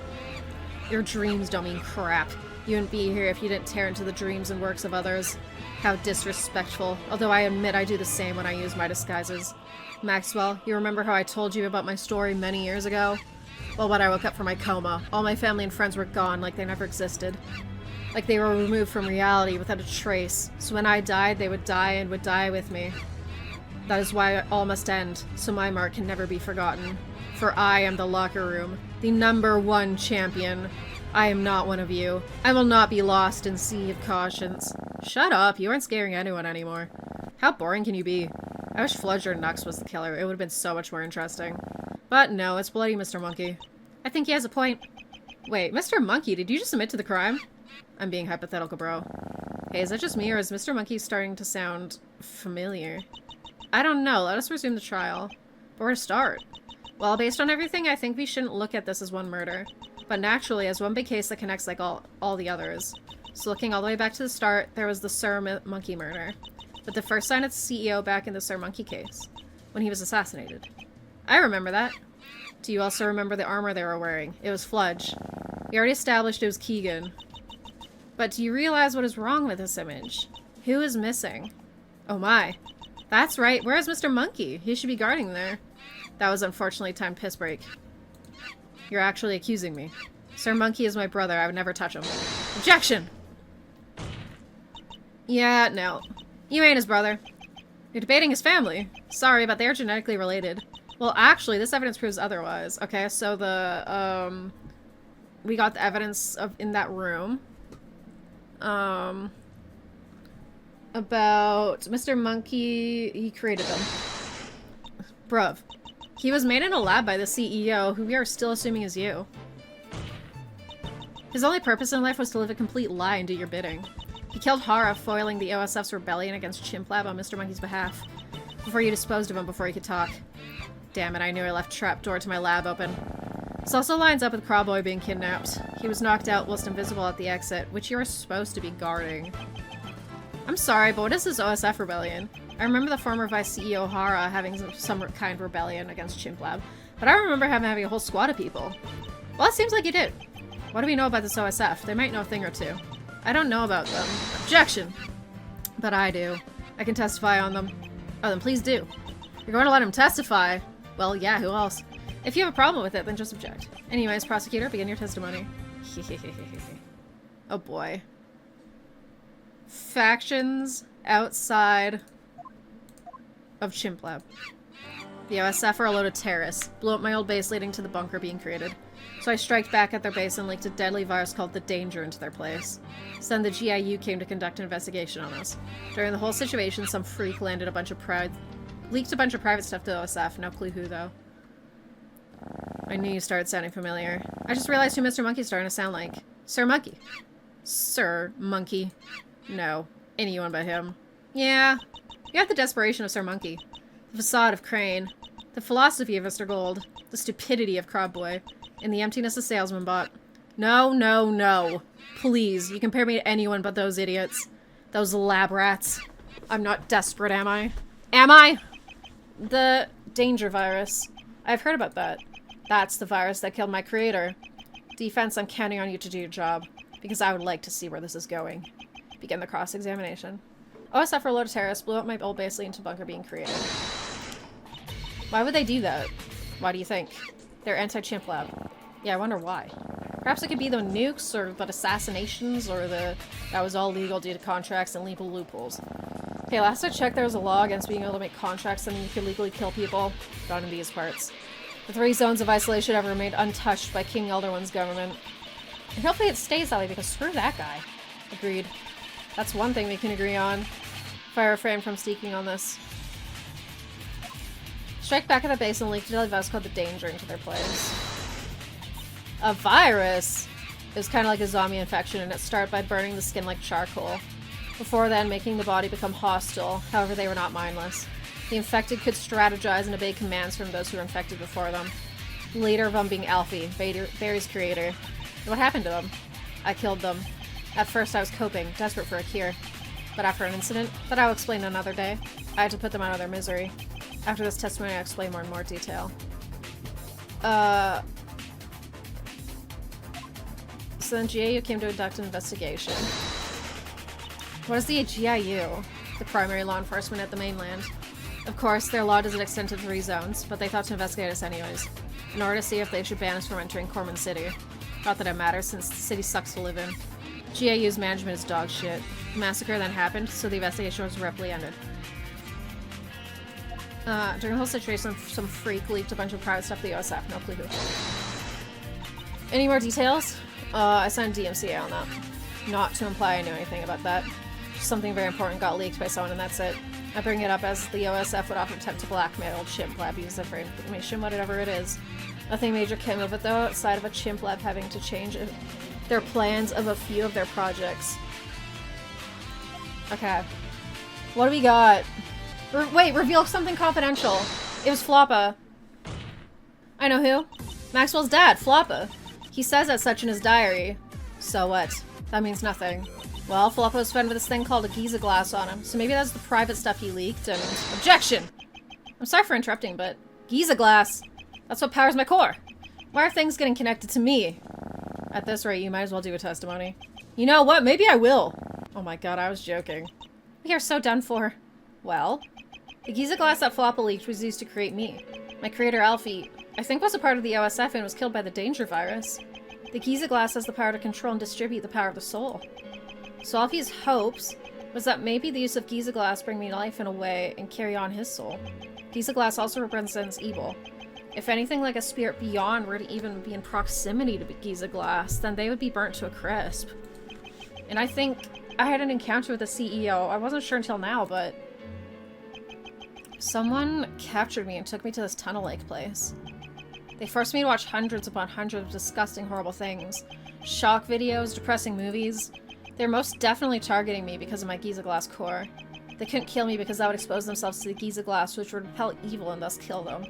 Your dreams don't mean crap. You wouldn't be here if you didn't tear into the dreams and works of others. How disrespectful, although I admit I do the same when I use my disguises. Maxwell, you remember how I told you about my story many years ago? Well, when I woke up from my coma, all my family and friends were gone like they never existed. Like they were removed from reality without a trace. So when I died, they would die and would die with me. That is why all must end, so my mark can never be forgotten. For I am the locker room, the #1 champion. I am not one of you. I will not be lost in sea of cautions. Shut up, you aren't scaring anyone anymore. How boring can you be? I wish Fludger Nux was the killer, it would have been so much more interesting. But no, it's bloody Mr. Monkey. I think he has a point. Wait, Mr. Monkey, did you just admit to the crime? I'm being hypothetical, bro. Hey, is that just me, or is Mr. Monkey starting to sound familiar? I don't know, let us resume the trial. But where to start? Well, based on everything, I think we shouldn't look at this as one murder. But naturally, as one big case that connects like all the others. So looking all the way back to the start, there was the Sir Monkey murder. But the first sign of the CEO back in the Sir Monkey case. When he was assassinated. I remember that. Do you also remember the armor they were wearing? It was Fludge. We already established it was Keegan. But do you realize what is wrong with this image? Who is missing? Oh my. That's right, where is Mr. Monkey? He should be guarding there. That was unfortunately timed piss break. You're actually accusing me. Sir Monkey is my brother, I would never touch him. Objection! Yeah, no. You ain't his brother. You're debating his family. Sorry, but they're genetically related. Well, actually, this evidence proves otherwise. Okay, so the, we got the evidence of in that room. About Mr. Monkey, he created them. Bruv. He was made in a lab by the CEO, who we are still assuming is you. His only purpose in life was to live a complete lie and do your bidding. He killed Hara, foiling the OSF's rebellion against Chimp Lab on Mr. Monkey's behalf, before you disposed of him before he could talk. Damn it, I knew I left trapdoor to my lab open. This also lines up with Crawboy being kidnapped. He was knocked out whilst invisible at the exit, which you were supposed to be guarding. I'm sorry, but what is this OSF rebellion? I remember the former Vice CEO Hara having some kind of rebellion against Chimp Lab, but I remember him having a whole squad of people. Well, it seems like you did. What do we know about this OSF? They might know a thing or two. I don't know about them. Objection! But I do. I can testify on them. Oh, then please do. You're going to let him testify? Well, yeah, who else? If you have a problem with it, then just object. Anyways, prosecutor, begin your testimony. Oh boy. Factions outside of Chimp Lab. The OSF are a load of terrorists. Blew up my old base leading to the bunker being created. So I striked back at their base and leaked a deadly virus called the Danger into their place. So then the GIU came to conduct an investigation on us. During the whole situation, some freak leaked a bunch of private stuff to OSF. No clue who, though. I knew you started sounding familiar. I just realized who Mr. Monkey's starting to sound like. Sir Monkey. Sir Monkey. No. Anyone but him. Yeah. You have the desperation of Sir Monkey. The facade of Crane. The philosophy of Mr. Gold. The stupidity of Crab Boy. And the emptiness of Salesman Bot. No, no, no. Please, you compare me to anyone but those idiots. Those lab rats. I'm not desperate, am I? Am I? The Danger virus. I've heard about that. That's the virus that killed my creator. Defense, I'm counting on you to do your job. Because I would like to see where this is going. Begin the cross-examination. OSF or a load of terrorists blew up my old base leading to bunker being created. Why would they do that? Why do you think? They're anti-Chimp Lab. Yeah, I wonder why. Perhaps it could be the nukes, or the assassinations, or that was all legal due to contracts and legal loopholes. Okay, last I checked there was a law against being able to make contracts and you could legally kill people. Not in these parts. The 3 zones of isolation have remained untouched by King Elder1's government. And hopefully it stays that way, because screw that guy. Agreed. That's one thing we can agree on. If I refrain from speaking on this. Strike back at the base and leak a deadly virus called the Danger into their place. A virus is kind of like a zombie infection, and it started by burning the skin like charcoal. Before then, making the body become hostile. However, they were not mindless. The infected could strategize and obey commands from those who were infected before them. The leader of them being Alfie, Barry's creator. And what happened to them? I killed them. At first I was coping, desperate for a cure. But after an incident, that I will explain another day, I had to put them out of their misery. After this testimony, I'll explain more and more detail. So then GIU came to conduct an investigation. What is the GIU? The primary law enforcement at the mainland. Of course, their law doesn't extend to 3 zones, but they thought to investigate us anyways, in order to see if they should ban us from entering Corman City. Not that it matters, since the city sucks to live in. GIU's management is dog shit. The massacre then happened, so the investigation was abruptly ended. During the whole situation, some freak leaked a bunch of private stuff to the OSF, no clue who. Any more details? I signed DMCA on that. Not to imply I knew anything about that. Just something very important got leaked by someone, and that's it. I bring it up as the OSF would often attempt to blackmail old Chimp Lab, use it for information, whatever it is. Nothing major came of it, though, outside of a Chimp Lab having to change their plans of a few of their projects. Okay. What do we got? Wait, reveal something confidential. It was Floppa. I know who. Maxwell's dad, Floppa. He says as such in his diary. So what? That means nothing. Well, Floppa was found with this thing called a Giza glass on him, so maybe that's the private stuff he leaked, and— Objection! I'm sorry for interrupting, but— Giza glass! That's what powers my core! Why are things getting connected to me? At this rate, you might as well do a testimony. You know what? Maybe I will! Oh my god, I was joking. We are so done for. Well? The Giza glass that Floppa leaked was used to create me. My creator, Alfie, I think was a part of the OSF and was killed by the Danger virus. The Giza glass has the power to control and distribute the power of the soul. So Alfie's hopes was that maybe the use of Giza glass bring me life in a way and carry on his soul. Giza glass also represents evil. If anything like a spirit beyond were to even be in proximity to Giza glass, then they would be burnt to a crisp. And I think I had an encounter with the CEO. I wasn't sure until now, but someone captured me and took me to this tunnel lake place. They forced me to watch hundreds upon hundreds of disgusting, horrible things. Shock videos, depressing movies. They're most definitely targeting me because of my Giza glass core. They couldn't kill me because that would expose themselves to the Giza glass, which would repel evil and thus kill them.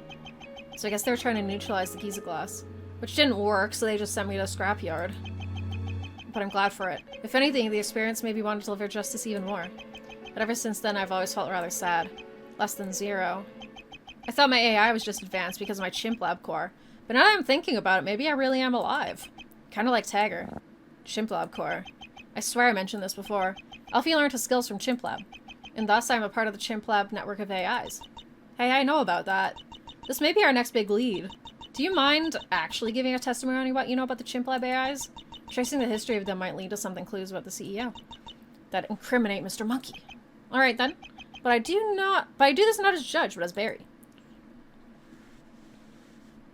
So I guess they were trying to neutralize the Giza glass. Which didn't work, so they just sent me to a scrapyard. But I'm glad for it. If anything, the experience made me want to deliver justice even more. But ever since then, I've always felt rather sad. Less than zero. I thought my AI was just advanced because of my Chimp Lab core. But now that I'm thinking about it, maybe I really am alive. Kinda like Tagger. Chimp Lab core. I swear I mentioned this before. Alfie learned his skills from Chimp Lab. And thus I'm a part of the Chimp Lab network of AIs. Hey, I know about that. This may be our next big lead. Do you mind actually giving a testimony on what you know about the Chimp Lab AIs? Tracing the history of them might lead to something clues about the CEO that incriminate Mr. Monkey. Alright then. But I do this not as judge, but as Barry.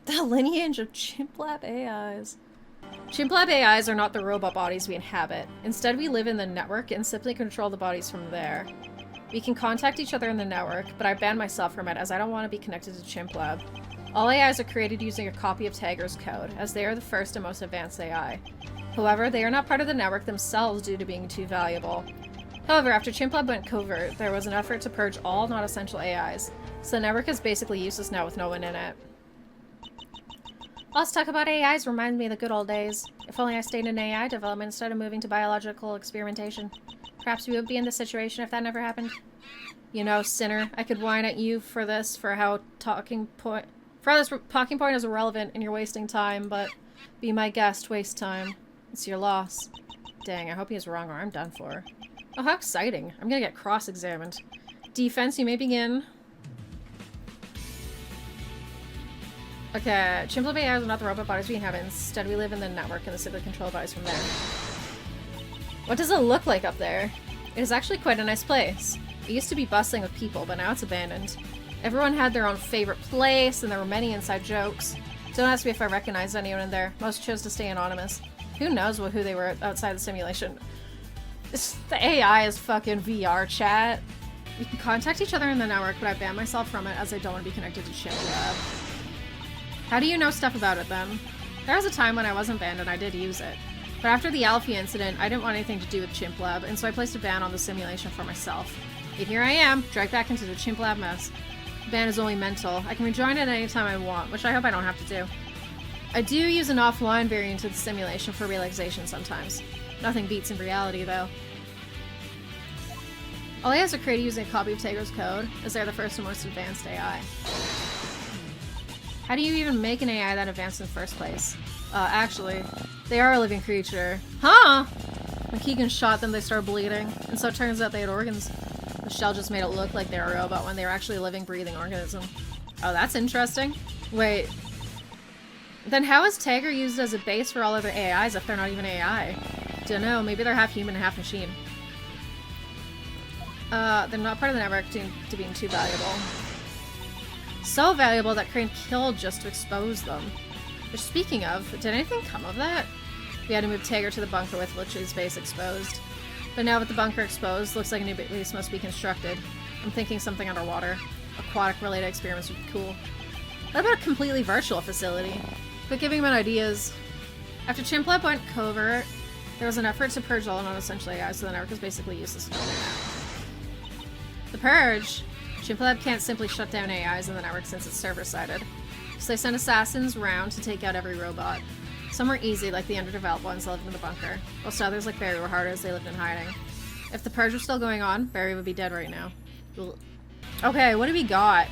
The lineage of chimp-lab AIs. Chimp-lab AIs are not the robot bodies we inhabit. Instead, we live in the network and simply control the bodies from there. We can contact each other in the network, but I banned myself from it as I don't want to be connected to chimp-lab. All AIs are created using a copy of Tagger's code, as they are the first and most advanced AI. However, they are not part of the network themselves due to being too valuable. However, after chimp-lab went covert, there was an effort to purge all non-essential AIs, so the network is basically useless now with no one in it. Let's talk about AIs remind me of the good old days. If only I stayed in AI development instead of moving to biological experimentation. Perhaps we would be in this situation if that never happened. You know, sinner, I could whine at you for this, for how this talking point is irrelevant and you're wasting time, but be my guest, waste time. It's your loss. Dang, I hope he's wrong or I'm done for. Oh, how exciting. I'm gonna get cross-examined. Defense, you may begin. Okay, chimp-lab AIs are not the robot bodies we inhabit. Instead, we live in the network and the simply control bodies from there. What does it look like up there? It is actually quite a nice place. It used to be bustling with people, but now it's abandoned. Everyone had their own favorite place, and there were many inside jokes. Don't ask me if I recognized anyone in there. Most chose to stay anonymous. Who knows who they were outside the simulation. The AI is fucking VR chat. We can contact each other in the network, but I banned myself from it as I don't want to be connected to chimp-lab. How do you know stuff about it, then? There was a time when I wasn't banned and I did use it. But after the Alfie incident, I didn't want anything to do with chimp-lab, and so I placed a ban on the simulation for myself. And here I am, dragged back into the chimp-lab mess. The ban is only mental. I can rejoin it anytime I want, which I hope I don't have to do. I do use an offline variant of the simulation for realization sometimes. Nothing beats in reality, though. All AIs are created using a copy of Tagger's code, as they're the first and most advanced AI. How do you even make an AI that advanced in the first place? Actually, they are a living creature. Huh? When Keegan shot them, they started bleeding, and so it turns out they had organs. The shell just made it look like they were a robot when they were actually a living, breathing organism. Oh, that's interesting. Wait. Then how is Tagger used as a base for all other AIs if they're not even AI? Dunno, maybe they're half human and half machine. They're not part of the network due to being too valuable. So valuable that Crane killed just to expose them. Which, speaking of, did anything come of that? We had to move Tagger to the bunker with Lich's base exposed. But now with the bunker exposed, looks like a new base must be constructed. I'm thinking something underwater. Aquatic-related experiments would be cool. What about a completely virtual facility? But giving them ideas. After chimp-lab went covert, there was an effort to purge all non-essential AI, so the network is basically useless now. The purge? chimp-lab can't simply shut down AIs in the network since it's server-sided. So they sent assassins around to take out every robot. Some were easy, like the underdeveloped ones that lived in the bunker, whilst others like Barry were harder as they lived in hiding. If the purge was still going on, Barry would be dead right now. Ugh. Okay, what do we got?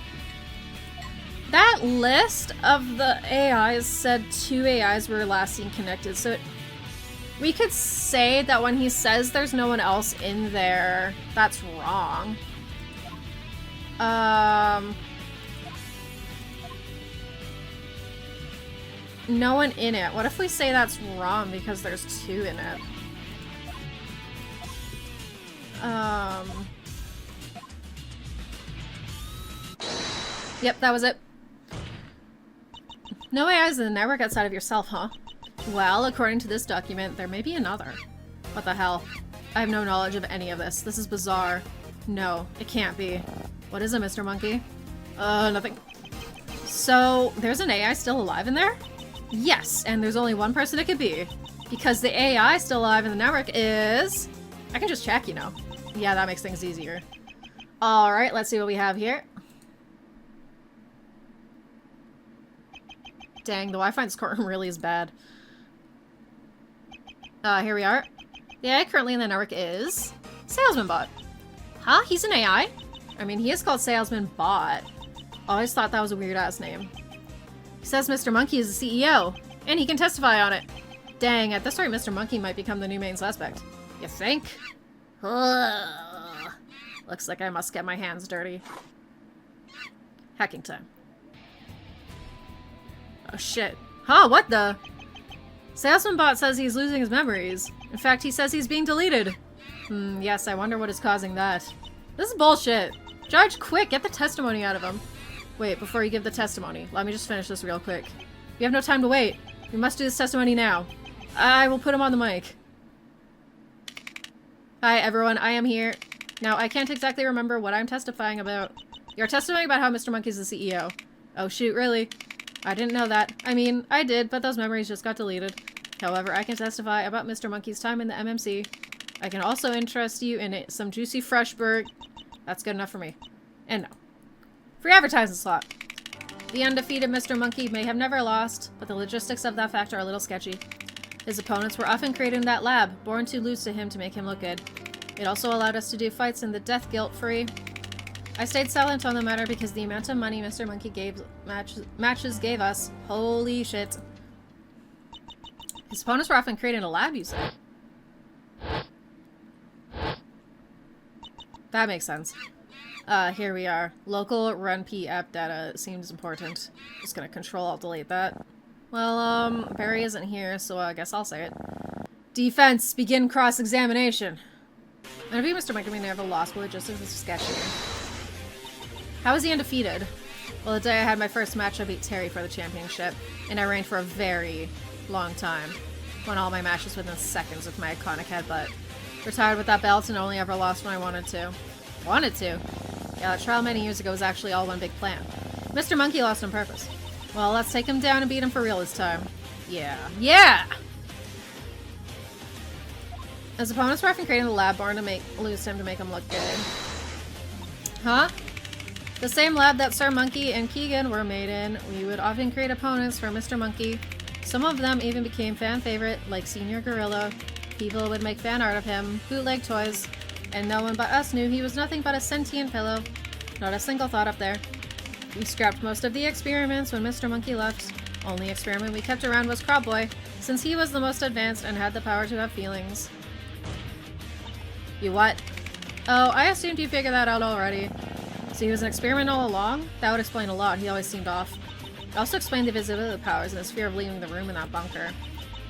That list of the AIs said 2 AIs were last seen connected, so we could say that when he says there's no one else in there, that's wrong. No one in it. What if we say that's wrong because there's 2 in it? Yep, that was it. No AIs in the network outside of yourself, huh? Well, according to this document, there may be another. What the hell? I have no knowledge of any of this. This is bizarre. No, it can't be. What is it, Mr. Monkey? Nothing. So, there's an AI still alive in there? Yes, and there's only one person it could be. Because the AI still alive in the network is... I can just check, you know. Yeah, that makes things easier. Alright, let's see what we have here. Dang, the Wi-Fi in this courtroom really is bad. Here we are. The AI currently in the network is... Salesman Bot. Huh? He's an AI? I mean, he is called Salesman Bot. Always thought that was a weird-ass name. He says Mr. Monkey is the CEO, and he can testify on it. Dang, at this rate, Mr. Monkey might become the new main suspect. You think? Ugh. Looks like I must get my hands dirty. Hacking time. Oh shit. Huh, what the? Salesman Bot says he's losing his memories. In fact, he says he's being deleted. Yes, I wonder what is causing that. This is bullshit. Judge, quick, get the testimony out of him. Wait, before you give the testimony, let me just finish this real quick. We have no time to wait. We must do this testimony now. I will put him on the mic. Hi, everyone. I am here. Now, I can't exactly remember what I'm testifying about. You're testifying about how Mr. Monkey's the CEO. Oh, shoot, really? I didn't know that. I mean, I did, but those memories just got deleted. However, I can testify about Mr. Monkey's time in the MMC. I can also interest you in some juicy fresh burg. That's good enough for me. And no. Free advertising slot. The undefeated Mr. Monkey may have never lost, but the logistics of that fact are a little sketchy. His opponents were often created in that lab, born too loose to him to make him look good. It also allowed us to do fights in the death guilt-free. I stayed silent on the matter because the amount of money Mr. Monkey matches gave us, holy shit. His opponents were often created in a lab, you said. That makes sense. Here we are. Local run P app data seems important. Just gonna Control-Alt-Delete that. Well, Barry isn't here, so I guess I'll say it. Defense, begin cross-examination. And if Mr. Monkey may never lost, but logistics is sketchy. How is he undefeated? Well, the day I had my first match, I beat Terry for the championship, and I reigned for a very long time. Won all my matches within seconds with my iconic headbutt. Retired with that belt and only ever lost when I wanted to. Wanted to? Yeah, that trial many years ago was actually all one big plan. Mr. Monkey lost on purpose. Well, let's take him down and beat him for real this time. Yeah. Yeah! His opponents were often creating the lab barn to lose him to make him look good. Huh? The same lab that Sir Monkey and Keegan were made in, we would often create opponents for Mr. Monkey. Some of them even became fan favorite, like Senior Gorilla. People would make fan art of him, bootleg toys, and no one but us knew he was nothing but a sentient pillow. Not a single thought up there. We scrapped most of the experiments when Mr. Monkey left. Only experiment we kept around was Crab Boy, since he was the most advanced and had the power to have feelings. You what? Oh, I assumed you figured that out already. So he was an experiment all along? That would explain a lot. He always seemed off. It also explained the visibility powers and his fear of leaving the room in that bunker.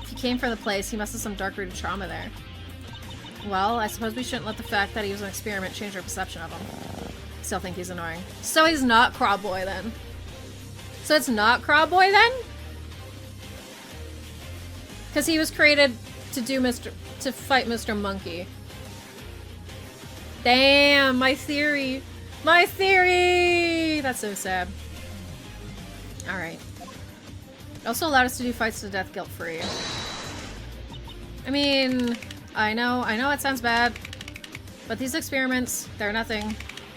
If he came for the place, he must have some dark-rooted trauma there. Well, I suppose we shouldn't let the fact that he was an experiment change our perception of him. Still think he's annoying. So he's not Crab Boy then? So it's not Crab Boy then? Because he was created to fight Mr. Monkey. Damn, my theory! My theory! That's so sad. Alright. It also allowed us to do fights to death guilt-free. I mean, I know it sounds bad, but these experiments, they're nothing.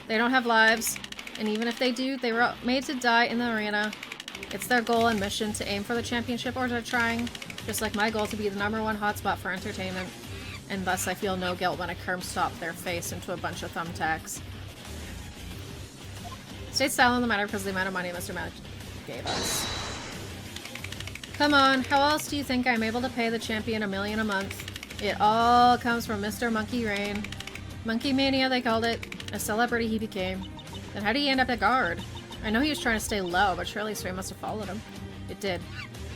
They don't have lives, and even if they do, they were made to die in the arena. It's their goal and mission to aim for the championship, or they're trying, just like my goal to be the #1 hotspot for entertainment. And thus I feel no guilt when I curb stop their face into a bunch of thumbtacks. Stayed silent on the matter because of the amount of money Mr. Magic gave us. Come on, how else do you think I'm able to pay the champion $1 million a month? It all comes from Mr. Monkey Rain. Monkey Mania, they called it. A celebrity he became. Then how did he end up at guard? I know he was trying to stay low, but surely Sway must have followed him. It did.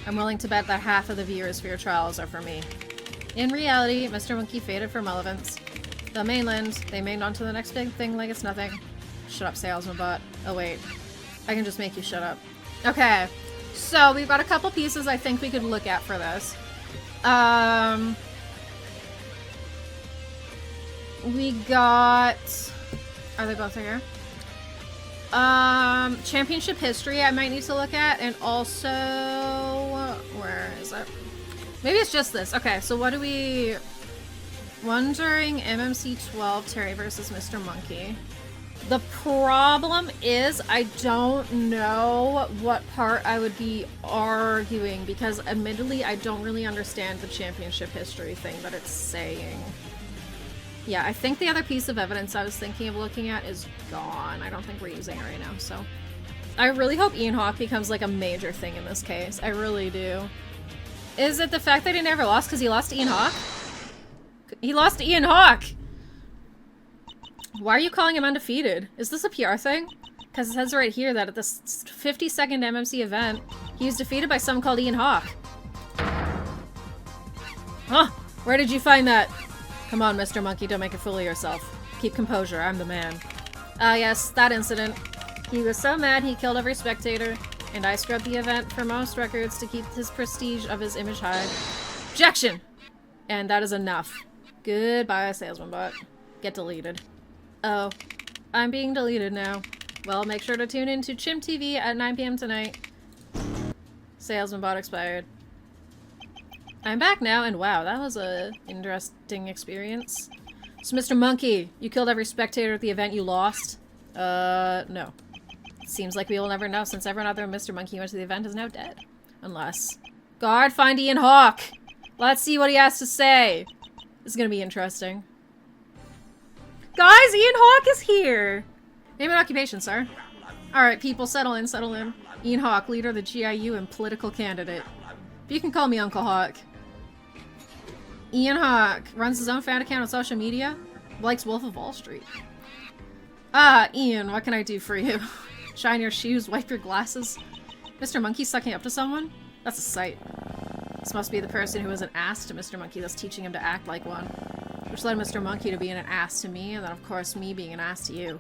I'm willing to bet that half of the viewers for your trials are for me. In reality, Mr. Monkey faded from relevance. The mainland, they made on to the next big thing like it's nothing. Shut up, salesman bot. Oh wait, I can just make you shut up. Okay, so we've got a couple pieces I think we could look at for this. We got... Are they both here? Championship history I might need to look at, and also... Where is it? Maybe it's just this. Okay, so what do we... One during MMC 12, Terry versus Mr. Monkey. The problem is I don't know what part I would be arguing because admittedly I don't really understand the championship history thing that it's saying. Yeah, I think the other piece of evidence I was thinking of looking at is gone. I don't think we're using it right now, so... I really hope Ian Hawke becomes like a major thing in this case. I really do. Is it the fact that he never lost because he lost to Ian Hawke? He lost to Ian Hawke! Why are you calling him undefeated? Is this a PR thing? Because it says right here that at this 52nd MMC event, he was defeated by someone called Ian Hawke. Huh? Where did you find that? Come on, Mr. Monkey, don't make a fool of yourself. Keep composure, I'm the man. Ah, yes, that incident. He was so mad he killed every spectator, and I scrubbed the event for most records to keep his prestige of his image high. Objection! And that is enough. Goodbye, salesman bot. Get deleted. Oh, I'm being deleted now. Well, make sure to tune in to Chim TV at 9 p.m. tonight. Salesman bot expired. I'm back now, and wow, that was a interesting experience. So, Mr. Monkey, you killed every spectator at the event you lost? No. Seems like we will never know, since everyone other than Mr. Monkey who went to the event is now dead. Unless... Guard, find Ian Hawke! Let's see what he has to say! This is gonna be interesting. Guys, Ian Hawke is here! Name and occupation, sir. Alright, people, settle in, settle in. Ian Hawke, leader of the GIU and political candidate. But you can call me Uncle Hawke. Ian Hawke runs his own fan account on social media. Likes Wolf of Wall Street. Ah, Ian, what can I do for you? Shine your shoes, wipe your glasses. Mr. Monkey sucking up to someone? That's a sight. This must be the person who was an ass to Mr. Monkey that's teaching him to act like one. Which led Mr. Monkey to being an ass to me, and then of course me being an ass to you.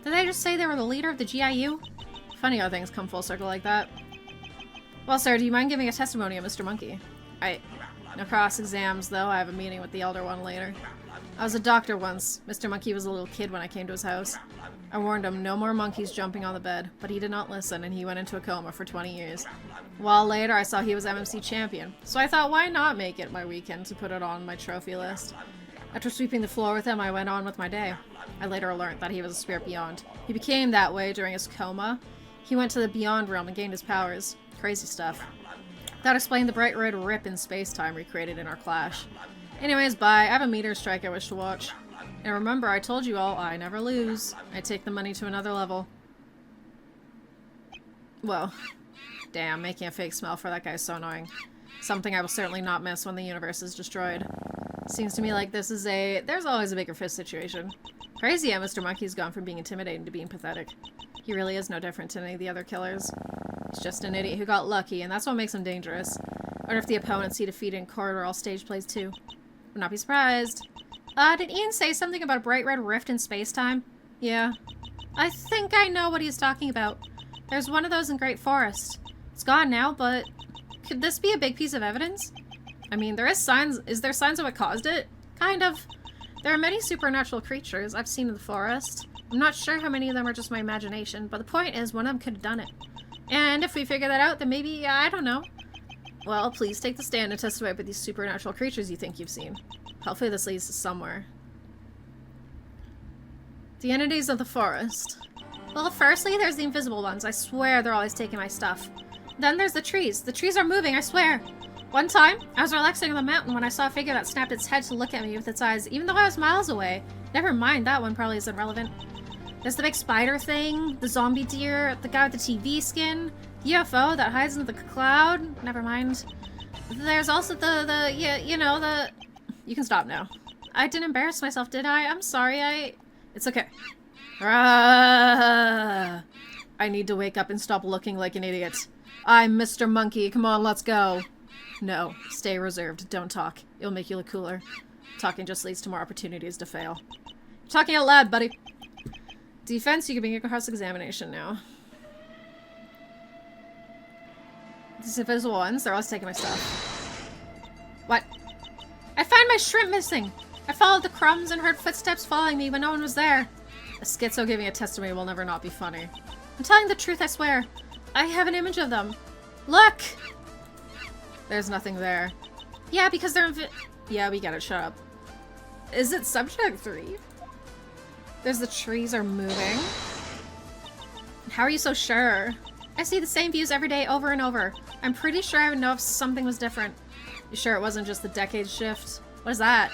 Did they just say they were the leader of the GIU? Funny how things come full circle like that. Well, sir, do you mind giving a testimony of Mr. Monkey? No cross-exams, though. I have a meeting with the Elder One later. I was a doctor once. Mr. Monkey was a little kid when I came to his house. I warned him no more monkeys jumping on the bed, but he did not listen, and he went into a coma for 20 years. A while later, I saw he was MMC champion, so I thought, why not make it my weekend to put it on my trophy list? After sweeping the floor with him, I went on with my day. I later learned that he was a spirit beyond. He became that way during his coma. He went to the beyond realm and gained his powers. Crazy stuff. That explained the bright red rip in space-time recreated in our clash. Anyways, bye. I have a meteor strike I wish to watch. And remember, I told you all, I never lose. I take the money to another level. Whoa. Damn, making a fake smell for that guy is so annoying. Something I will certainly not miss when the universe is destroyed. Seems to me like this is a there's always a bigger fist situation. Crazy how Mr. Monkey's gone from being intimidating to being pathetic. He really is no different to any of the other killers. He's just an idiot who got lucky, and that's what makes him dangerous. I wonder if the opponents he defeated in court are all stage plays too. Would not be surprised. Did Ian say something about a bright red rift in space-time? Yeah. I think I know what he's talking about. There's one of those in Great Forest. It's gone now, but could this be a big piece of evidence? I mean, there is signs. Is there signs of what caused it? Kind of. There are many supernatural creatures I've seen in the forest. I'm not sure how many of them are just my imagination, but the point is one of them could have done it. And if we figure that out, then maybe, I don't know. Well, please take the stand and testify about these supernatural creatures you think you've seen. Hopefully this leads to somewhere. The entities of the forest. Well, firstly, there's the invisible ones. I swear they're always taking my stuff. Then there's the trees. The trees are moving, I swear. One time, I was relaxing on the mountain when I saw a figure that snapped its head to look at me with its eyes, even though I was miles away. Never mind, that one probably isn't relevant. There's the big spider thing, the zombie deer, the guy with the TV skin, the UFO that hides in the cloud. Never mind. There's also You can stop now. I didn't embarrass myself, did I? I'm sorry, It's okay. I need to wake up and stop looking like an idiot. I'm Mr. Monkey. Come on, let's go. No, stay reserved. Don't talk. It'll make you look cooler. Talking just leads to more opportunities to fail. You're talking out loud, buddy. Defense, you can begin your cross-examination now. These invisible ones, they're always taking my stuff. What? I find my shrimp missing! I followed the crumbs and heard footsteps following me when no one was there. A schizo giving a testimony will never not be funny. I'm telling the truth, I swear. I have an image of them. Look! There's nothing there. Yeah, because they're Yeah, we get it. Shut up. Is it subject 3? There's the trees are moving. How are you so sure? I see the same views every day over and over. I'm pretty sure I would know if something was different. You sure it wasn't just the decade shift? What is that?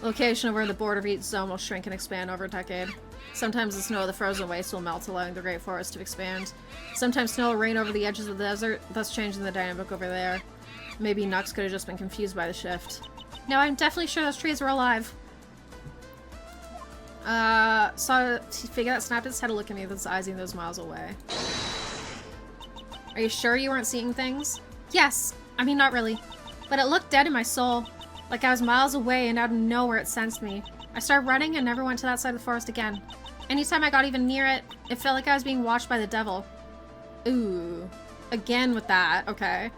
Location of where the border of each zone will shrink and expand over a decade. Sometimes the snow of the frozen waste will melt, allowing the Great Forest to expand. Sometimes snow will rain over the edges of the desert, thus changing the dynamic over there. Maybe Nux could have just been confused by the shift. No, I'm definitely sure those trees were alive. Saw a figure that snapped its head to look at me with its eyes even those miles away. Are you sure you weren't seeing things? Yes. I mean, not really. But it looked dead in my soul. Like I was miles away and out of nowhere it sensed me. I started running and never went to that side of the forest again. Anytime I got even near it, it felt like I was being watched by the devil. Ooh. Again with that. Okay.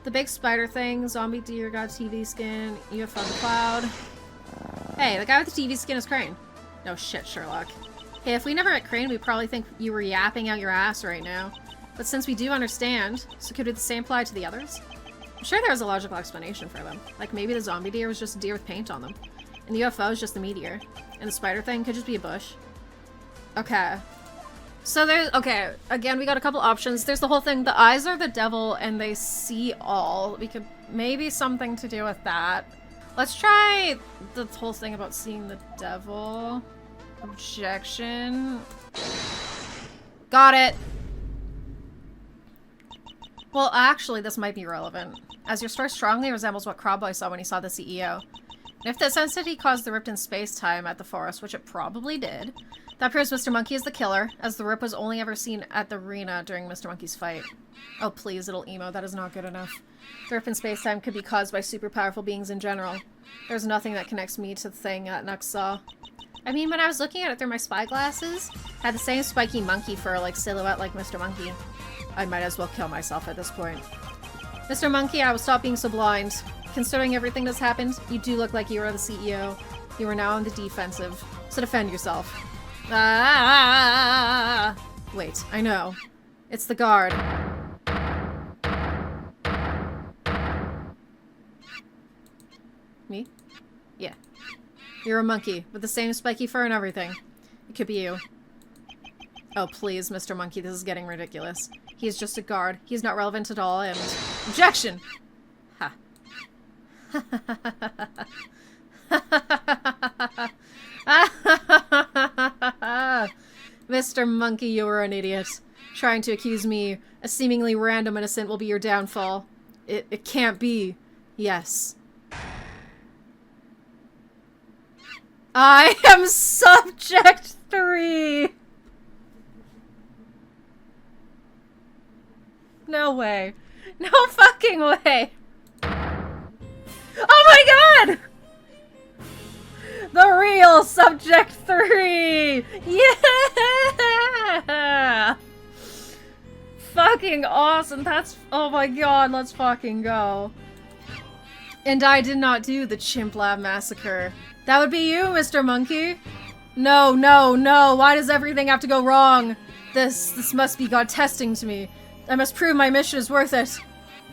The big spider thing, zombie deer, got TV skin, UFO in the cloud. Hey, the guy with the TV skin is Crane. No shit, Sherlock. Hey, if we never met Crane, we'd probably think you were yapping out your ass right now. But since we do understand, so could the same apply to the others? I'm sure there's a logical explanation for them. Like maybe the zombie deer was just a deer with paint on them. And the UFO is just the meteor. And the spider thing could just be a bush. Okay. So there's, okay, again, we got a couple options. There's the whole thing, the eyes are the devil and they see all. We could, maybe something to do with that. Let's try the whole thing about seeing the devil. Objection. Got it. Well, actually, this might be relevant, as your story strongly resembles what Crowboy saw when he saw the CEO. If this entity caused the rift in space-time at the forest, which it probably did, that proves Mr. Monkey is the killer, as the rip was only ever seen at the arena during Mr. Monkey's fight. Oh please, little emo, that is not good enough. The rip in space-time could be caused by super powerful beings in general. There's nothing that connects me to the thing that Nux saw. I mean, when I was looking at it through my spy glasses, I had the same spiky monkey fur, like silhouette like Mr. Monkey. I might as well kill myself at this point. Mr. Monkey, I will stop being so blind. Considering everything that's happened, you do look like you are the CEO. You are now on the defensive, so defend yourself. Ah! Wait, I know. It's the guard. Me? Yeah. You're a monkey, with the same spiky fur and everything. It could be you. Oh please, Mr. Monkey, this is getting ridiculous. He is just a guard. He's not relevant at all, and... Objection! Ha. Mr. Monkey, you are an idiot. Trying to accuse me, a seemingly random innocent, will be your downfall. It can't be. Yes. I am subject 3! No way. No fucking way! Oh my god! The real subject 3! Yeah! Fucking awesome. That's... Oh my god, let's fucking go. And I did not do the Chimp Lab Massacre. That would be you, Mr. Monkey. No, no, no. Why does everything have to go wrong? This must be God testing to me. I must prove my mission is worth it.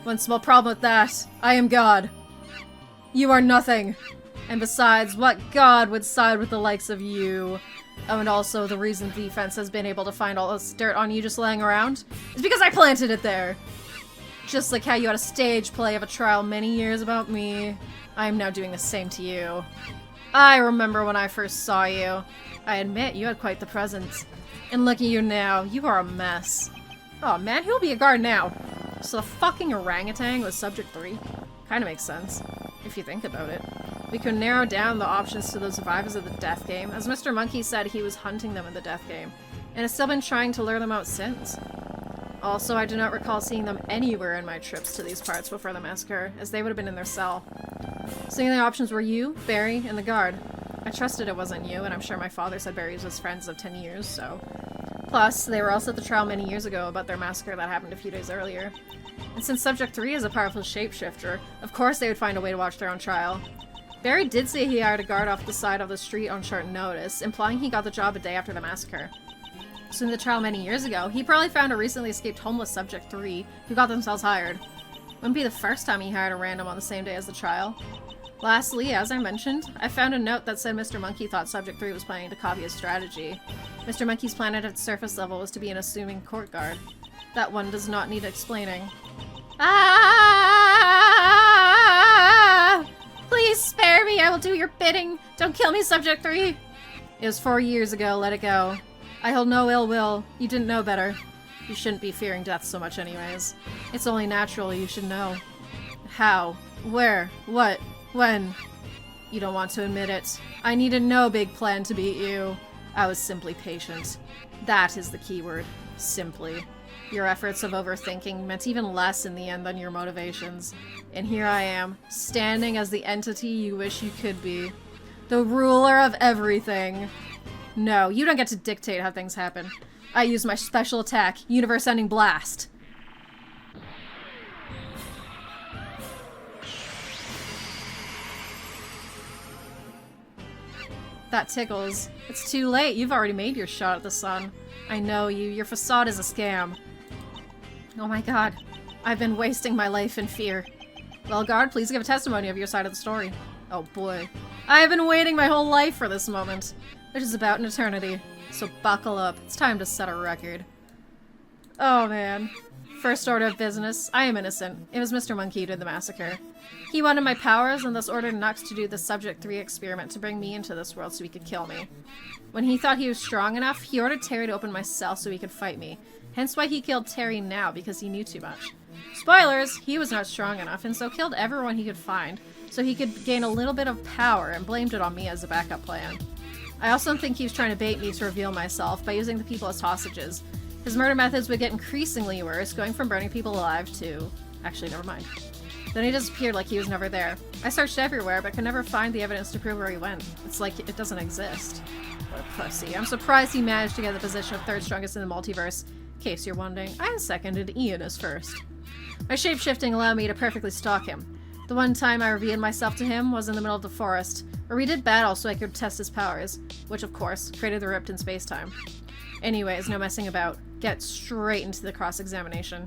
One small problem with that. I am God. You are nothing. And besides, what God would side with the likes of you? Oh, and also the reason defense has been able to find all this dirt on you just laying around is because I planted it there. Just like how you had a stage play of a trial many years about me, I am now doing the same to you. I remember when I first saw you. I admit, you had quite the presence. And look at you now, you are a mess. Oh man, who'll be a guard now? So the fucking orangutan was subject 3? Kinda makes sense, if you think about it. We could narrow down the options to the survivors of the death game. As Mr. Monkey said, he was hunting them in the death game, and has still been trying to lure them out since. Also, I do not recall seeing them anywhere in my trips to these parts before the massacre, as they would have been in their cell. So the only options were you, Barry, and the guard. I trusted it wasn't you, and I'm sure my father said Barry was friends of 10 years, so... Plus, they were also at the trial many years ago about their massacre that happened a few days earlier. And since Subject 3 is a powerful shapeshifter, of course they would find a way to watch their own trial. Barry did say he hired a guard off the side of the street on short notice, implying he got the job a day after the massacre. So in the trial many years ago, he probably found a recently escaped homeless Subject 3 who got themselves hired. Wouldn't be the first time he hired a random on the same day as the trial. Lastly, as I mentioned, I found a note that said Mr. Monkey thought Subject 3 was planning to copy his strategy. Mr. Monkey's plan at its surface level was to be an assuming court guard. That one does not need explaining. Ah! Please spare me, I will do your bidding. Don't kill me, Subject 3. It was 4 years ago, let it go. I hold no ill will. You didn't know better. You shouldn't be fearing death so much anyways. It's only natural you should know. How? Where? What? When? You don't want to admit it. I needed no big plan to beat you. I was simply patient. That is the key word. Simply. Your efforts of overthinking meant even less in the end than your motivations. And here I am, standing as the entity you wish you could be. The ruler of everything. No, you don't get to dictate how things happen. I use my special attack, universe-ending blast. That tickles. It's too late. You've already made your shot at the sun. I know you. Your facade is a scam. Oh my god. I've been wasting my life in fear. Well, guard, please give a testimony of your side of the story. Oh boy. I have been waiting my whole life for this moment, which is about an eternity. So buckle up. It's time to set a record. Oh man. First order of business. I am innocent. It was Mr. Monkey who did the massacre. He wanted my powers and thus ordered Nux to do the Subject 3 experiment to bring me into this world so he could kill me. When he thought he was strong enough, he ordered Terry to open my cell so he could fight me. Hence why he killed Terry now, because he knew too much. Spoilers! He was not strong enough and so killed everyone he could find so he could gain a little bit of power and blamed it on me as a backup plan. I also think he was trying to bait me to reveal myself by using the people as hostages. His murder methods would get increasingly worse, going from burning people alive to... Actually, never mind. Then he disappeared like he was never there. I searched everywhere, but could never find the evidence to prove where he went. It's like it doesn't exist. What a pussy. I'm surprised he managed to get the position of third strongest in the multiverse. In case you're wondering, I seconded Ian as first. My shape-shifting allowed me to perfectly stalk him. The one time I revealed myself to him was in the middle of the forest, where we did battle so I could test his powers, which of course, created the rift in space-time. Anyways, no messing about. Get straight into the cross-examination.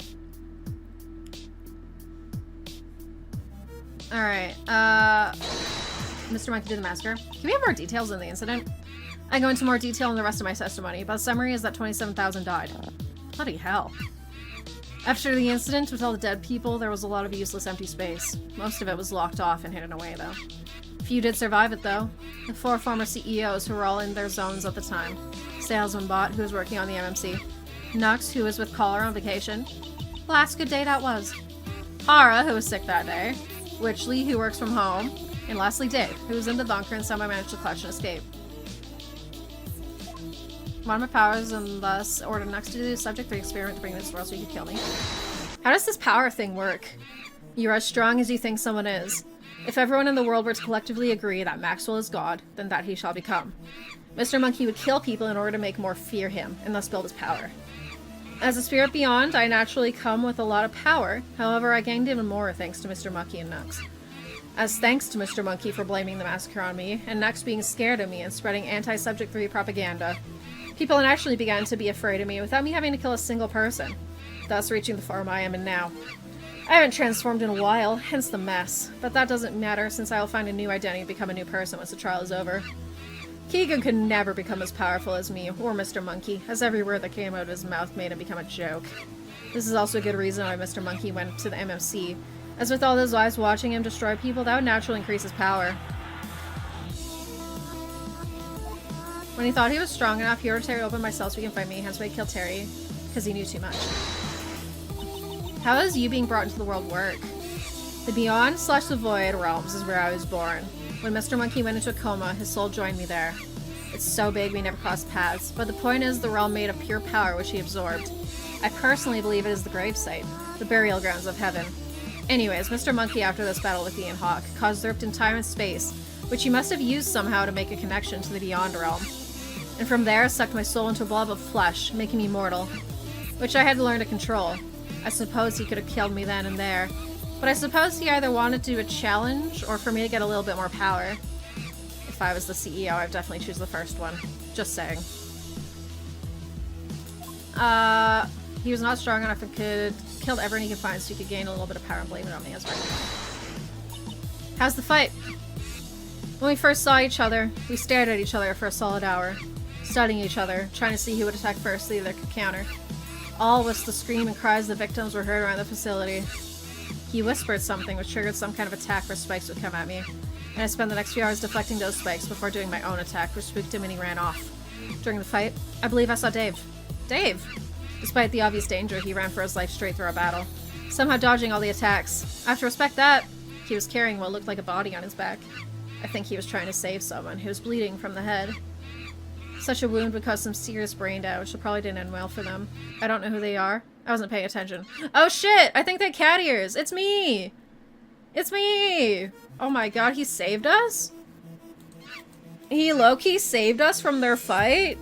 Alright, Mr. Monkey did the massacre. Can we have more details on the incident? I go into more detail in the rest of my testimony, but the summary is that 27,000 died. Bloody hell. After the incident with all the dead people, there was a lot of useless empty space. Most of it was locked off and hidden away, though. Few did survive it, though. The 4 former CEOs who were all in their zones at the time. Salesman Bot, who was working on the MMC. Nux, who was with Caller on vacation. Last good day that was. Hara, who was sick that day. Witchley, who works from home. And lastly, Dave, who was in the bunker and somehow managed to clutch and escape. One of my powers and thus ordered Nux to do the Subject 3 experiment to bring this world so he could kill me. How does this power thing work? You're as strong as you think someone is. If everyone in the world were to collectively agree that Maxwell is God, then that he shall become. Mr. Monkey would kill people in order to make more fear him, and thus build his power. As a spirit beyond, I naturally come with a lot of power, however I gained even more thanks to Mr. Monkey and Nux. As thanks to Mr. Monkey for blaming the massacre on me, and Nux being scared of me and spreading anti-Subject 3 propaganda, people naturally began to be afraid of me without me having to kill a single person, thus reaching the form I am in now. I haven't transformed in a while, hence the mess, but that doesn't matter since I will find a new identity and become a new person once the trial is over. Keegan could never become as powerful as me, or Mr. Monkey, as every word that came out of his mouth made him become a joke. This is also a good reason why Mr. Monkey went to the MMC, as with all those eyes watching him destroy people, that would naturally increase his power. When he thought he was strong enough, he ordered Terry to open my cell so he can fight me, hence why he killed Terry, because he knew too much. How does you being brought into the world work? The Beyond/the Void realms is where I was born. When Mr. Monkey went into a coma, his soul joined me there. It's so big we never crossed paths, but the point is the realm made of pure power which he absorbed. I personally believe it is the gravesite, the burial grounds of heaven. Anyways, Mr. Monkey, after this battle with Ian Hawke, caused the rift in time and space, which he must have used somehow to make a connection to the Beyond realm. And from there, sucked my soul into a blob of flesh, making me mortal, which I had to learn to control. I suppose he could have killed me then and there, but I suppose he either wanted to do a challenge or for me to get a little bit more power. If I was the CEO, I'd definitely choose the first one. Just saying. He was not strong enough and could kill everyone he could find so he could gain a little bit of power and blame it on me as well. How's the fight? When we first saw each other, we stared at each other for a solid hour, studying each other, trying to see who would attack first so the other could counter. All whilst the scream and cries of the victims were heard around the facility. He whispered something which triggered some kind of attack where spikes would come at me, and I spent the next few hours deflecting those spikes before doing my own attack which spooked him and he ran off. During the fight, I believe I saw Dave. Dave! Despite the obvious danger, he ran for his life straight through our battle, somehow dodging all the attacks. I have to respect that. He was carrying what looked like a body on his back. I think he was trying to save someone who was bleeding from the head. Such a wound would cause some serious brain damage, so probably didn't end well for them. I don't know who they are. I wasn't paying attention. Oh shit! I think they're cat ears! It's me! It's me! Oh my god, he saved us? He low-key saved us from their fight?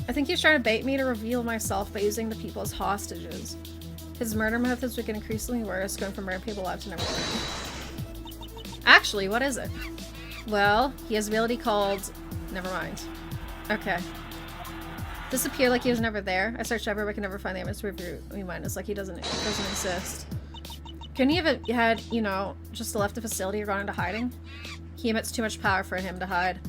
I think he's trying to bait me to reveal myself by using the people as hostages. His murder methods would get increasingly worse, going from murdering people alive to never living. Actually, what is it? Well, he has an ability called... Never mind. Okay. Disappeared like he was never there. I searched everywhere, but could never find the evidence to prove he went. It's like he doesn't exist. Couldn't he have had, you know, just left the facility or gone into hiding? He emits too much power for him to hide.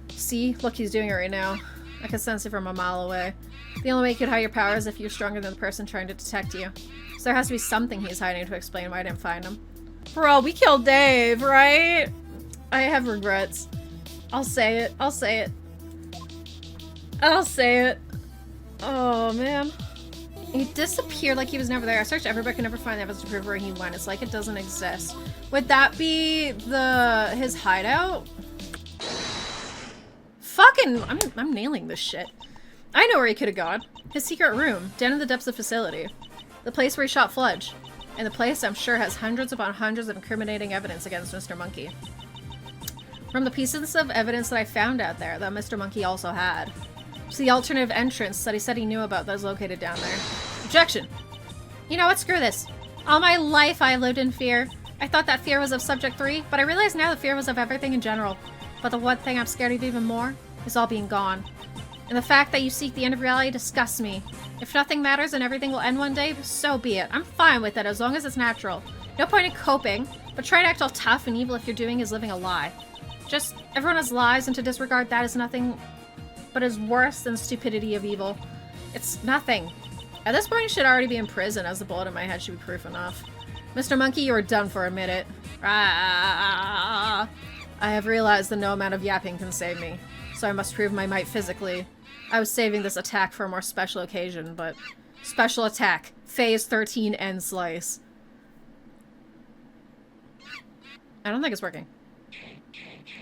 See? Look, he's doing it right now. I can sense it from a mile away. The only way you could hide your power is if you're stronger than the person trying to detect you. So there has to be something he's hiding to explain why I didn't find him. Bro, we killed Dave, right? I have regrets. I'll say it. I'll say it. I'll say it. Oh, man. He disappeared like he was never there. I searched everywhere, could never find evidence to prove where he went. It's like it doesn't exist. Would that be his hideout? Fucking, I'm nailing this shit. I know where he could have gone. His secret room, down in the depths of the facility. The place where he shot Fludge. And the place I'm sure has hundreds upon hundreds of incriminating evidence against Mr. Monkey. From the pieces of evidence that I found out there that Mr. Monkey also had. It's the alternative entrance that he said he knew about that was located down there. Objection! You know what? Screw this. All my life I lived in fear. I thought that fear was of Subject 3, but I realize now the fear was of everything in general. But the one thing I'm scared of even more is all being gone. And the fact that you seek the end of reality disgusts me. If nothing matters and everything will end one day, so be it. I'm fine with it as long as it's natural. No point in coping, but try to act all tough and evil if you're doing is living a lie. Just, everyone has lies, and to disregard that is nothing but is worse than stupidity of evil. It's nothing. At this point, you should already be in prison, as the bullet in my head should be proof enough. Mr. Monkey, you are done for a minute. Ah, I have realized that no amount of yapping can save me, so I must prove my might physically. I was saving this attack for a more special occasion, but... Special attack. Phase 13 end slice. I don't think it's working.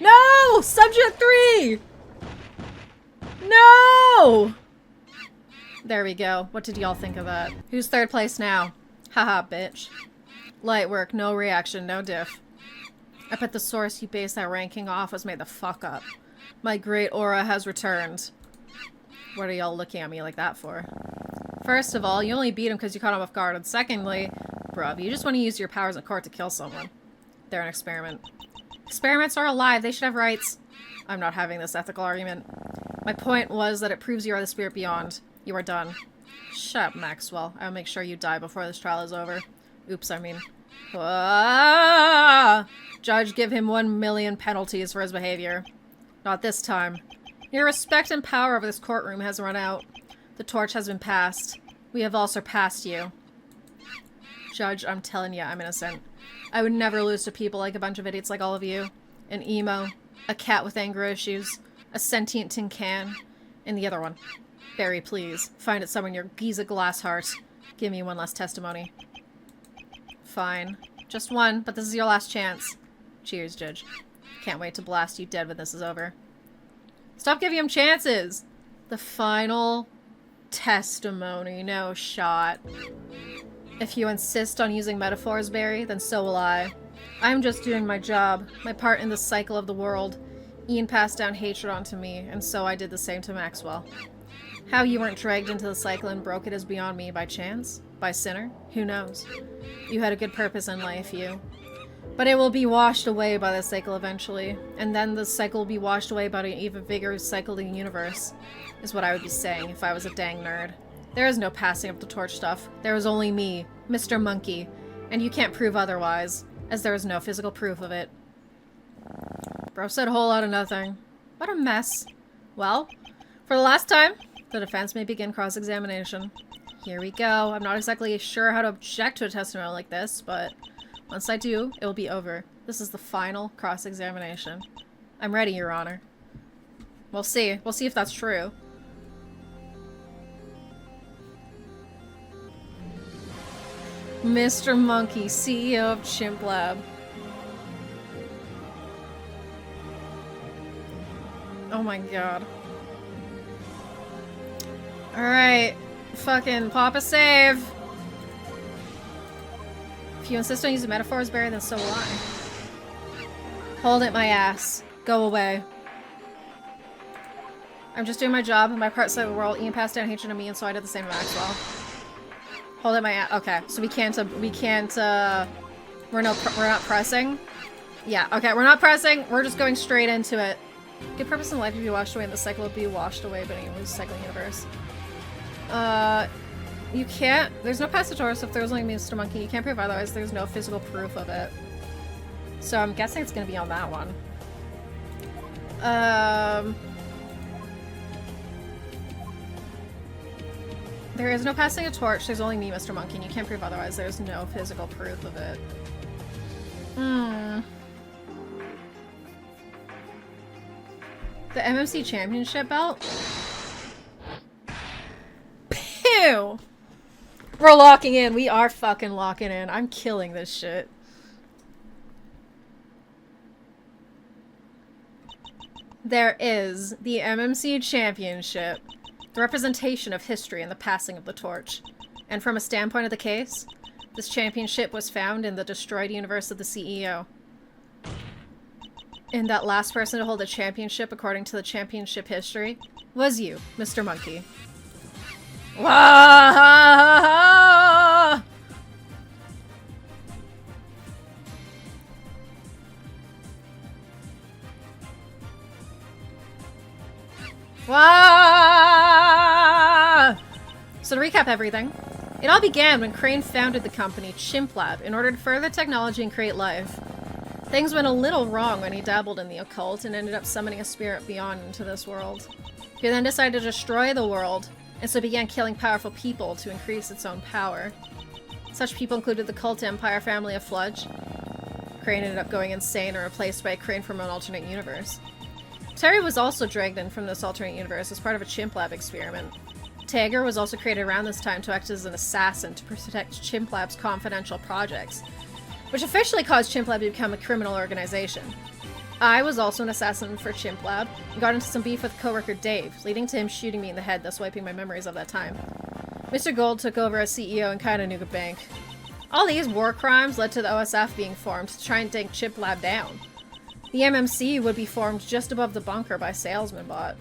No! Subject 3! No! There we go. What did y'all think of that? Who's third place now? Haha, bitch. Light work, no reaction, no diff. I bet the source you based that ranking off was made the fuck up. My great aura has returned. What are y'all looking at me like that for? First of all, you only beat him because you caught him off guard, and secondly, bruv, you just want to use your powers in court to kill someone. They're an experiment. Experiments are alive, they should have rights. I'm not having this ethical argument. My point was that it proves you are the spirit beyond. You are done. Shut up, Maxwell. I'll make sure you die before this trial is over. Oops, I mean... Ah! Judge, give him 1 million penalties for his behavior. Not this time. Your respect and power over this courtroom has run out. The torch has been passed. We have all surpassed you. Judge, I'm telling you, I'm innocent. I would never lose to people like a bunch of idiots like all of you. An emo, a cat with anger issues, a sentient tin can, and the other one. Barry, please. Find it somewhere in your Giza glass heart. Give me one last testimony. Fine. Just one, but this is your last chance. Cheers, Judge. Can't wait to blast you dead when this is over. Stop giving him chances! The final testimony. No shot. If you insist on using metaphors, Barry, then so will I. I'm just doing my job, my part in the cycle of the world. Ian passed down hatred onto me, and so I did the same to Maxwell. How you weren't dragged into the cycle and broke it is beyond me. By chance? By sinner? Who knows? You had a good purpose in life, you. But it will be washed away by the cycle eventually, and then the cycle will be washed away by an even bigger cycle of the universe, is what I would be saying if I was a dang nerd. There is no passing up the torch stuff. There is only me, Mr. Monkey, and you can't prove otherwise, as there is no physical proof of it. Bro said a whole lot of nothing. What a mess. Well, for the last time, the defense may begin cross-examination. Here we go. I'm not exactly sure how to object to a testimony like this, but once I do, it will be over. This is the final cross-examination. I'm ready, Your Honor. We'll see. We'll see if that's true. Mr. Monkey, CEO of Chimp Lab. Oh my god. Alright. Fucking pop a save. If you insist on using metaphors, Barry, then so will I. Hold it, my ass. Go away. I'm just doing my job, my part side of the world. Ian passed down hatred to me, and so I did the same to Maxwell. Hold up my okay, so we're not pressing? Yeah, okay, we're not pressing, we're just going straight into it. Good purpose in life would be washed away, and the cycle would be washed away, but it was cycling universe. You can't, there's no Passatoris if there's only Mr. Monkey, you can't prove otherwise, there's no physical proof of it. So I'm guessing it's gonna be on that one. There is no passing a torch, there's only me, Mr. Monkey, and you can't prove otherwise, there's no physical proof of it. The MMC Championship belt? Pew! We're locking in. We are fucking locking in. I'm killing this shit. There is the MMC Championship, the representation of history and the passing of the torch. And from a standpoint of the case, this championship was found in the destroyed universe of the CEO. And that last person to hold a championship, according to the championship history, was you, Mr. Monkey. Wah! Wah! So to recap everything, it all began when Crane founded the company Chimp Lab in order to further technology and create life. Things went a little wrong when he dabbled in the occult and ended up summoning a spirit beyond into this world. He then decided to destroy the world, and so began killing powerful people to increase its own power. Such people included the cult empire family of Fludge. Crane ended up going insane and replaced by a Crane from an alternate universe. Terry was also dragged in from this alternate universe as part of a Chimp Lab experiment. Tagger was also created around this time to act as an assassin to protect Chimp Lab's confidential projects, which officially caused Chimp Lab to become a criminal organization. I was also an assassin for Chimp Lab, and got into some beef with coworker Dave, leading to him shooting me in the head, thus wiping my memories of that time. Mr. Gold took over as CEO and kinda knew the bank. All these war crimes led to the OSF being formed to try and take Chimp Lab down. The MMC would be formed just above the bunker by Salesman Bot,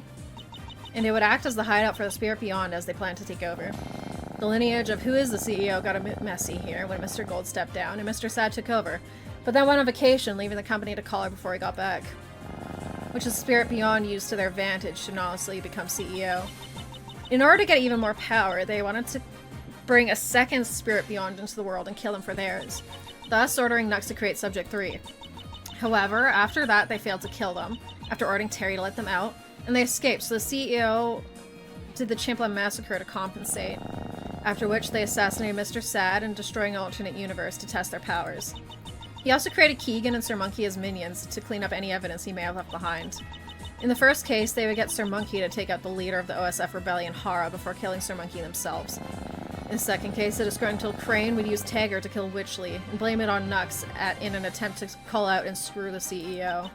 and it would act as the hideout for the Spirit Beyond as they planned to take over. The lineage of who is the CEO got a bit messy here when Mr. Gold stepped down and Mr. Sad took over, but then went on vacation, leaving the company to collar before he got back. Which the Spirit Beyond used to their advantage to honestly become CEO. In order to get even more power, they wanted to bring a second Spirit Beyond into the world and kill him for theirs, thus ordering Nux to create Subject 3. However, after that they failed to kill them, after ordering Terry to let them out, and they escaped, so the CEO did the Chimp Lab massacre to compensate, after which they assassinated Mr. Sad and destroying an alternate universe to test their powers. He also created Keegan and Sir Monkey as minions to clean up any evidence he may have left behind. In the first case, they would get Sir Monkey to take out the leader of the OSF rebellion, Hara, before killing Sir Monkey themselves. In the second case, the disgruntled Crane would use Tagger to kill Witchley and blame it on Nux in an attempt to call out and screw the CEO.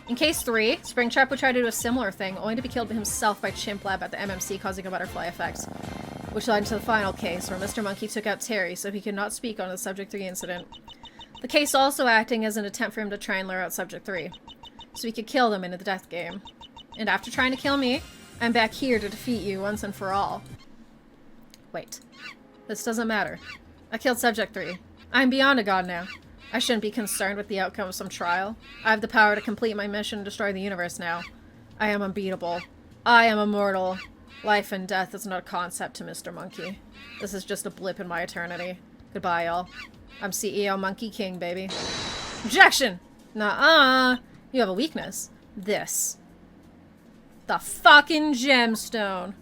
In case 3, Springtrap would try to do a similar thing, only to be killed himself by Chimp Lab at the MMC, causing a butterfly effect, which led to the final case, where Mr. Monkey took out Terry so he could not speak on the Subject 3 incident. The case also acting as an attempt for him to try and lure out Subject 3, so he could kill them in the death game. And after trying to kill me, I'm back here to defeat you once and for all. Wait. This doesn't matter. I killed Subject 3. I'm beyond a god now. I shouldn't be concerned with the outcome of some trial. I have the power to complete my mission and destroy the universe now. I am unbeatable. I am immortal. Life and death is not a concept to Mr. Monkey. This is just a blip in my eternity. Goodbye, y'all. I'm CEO Monkey King, baby. Objection! Nuh-uh! You have a weakness. This. The fucking gemstone.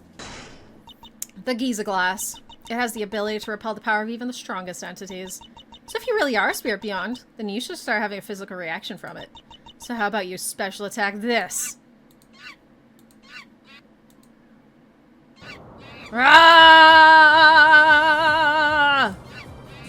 The Giza glass. It has the ability to repel the power of even the strongest entities. So if you really are Spirit Beyond, then you should start having a physical reaction from it. So how about you special attack this? Ah!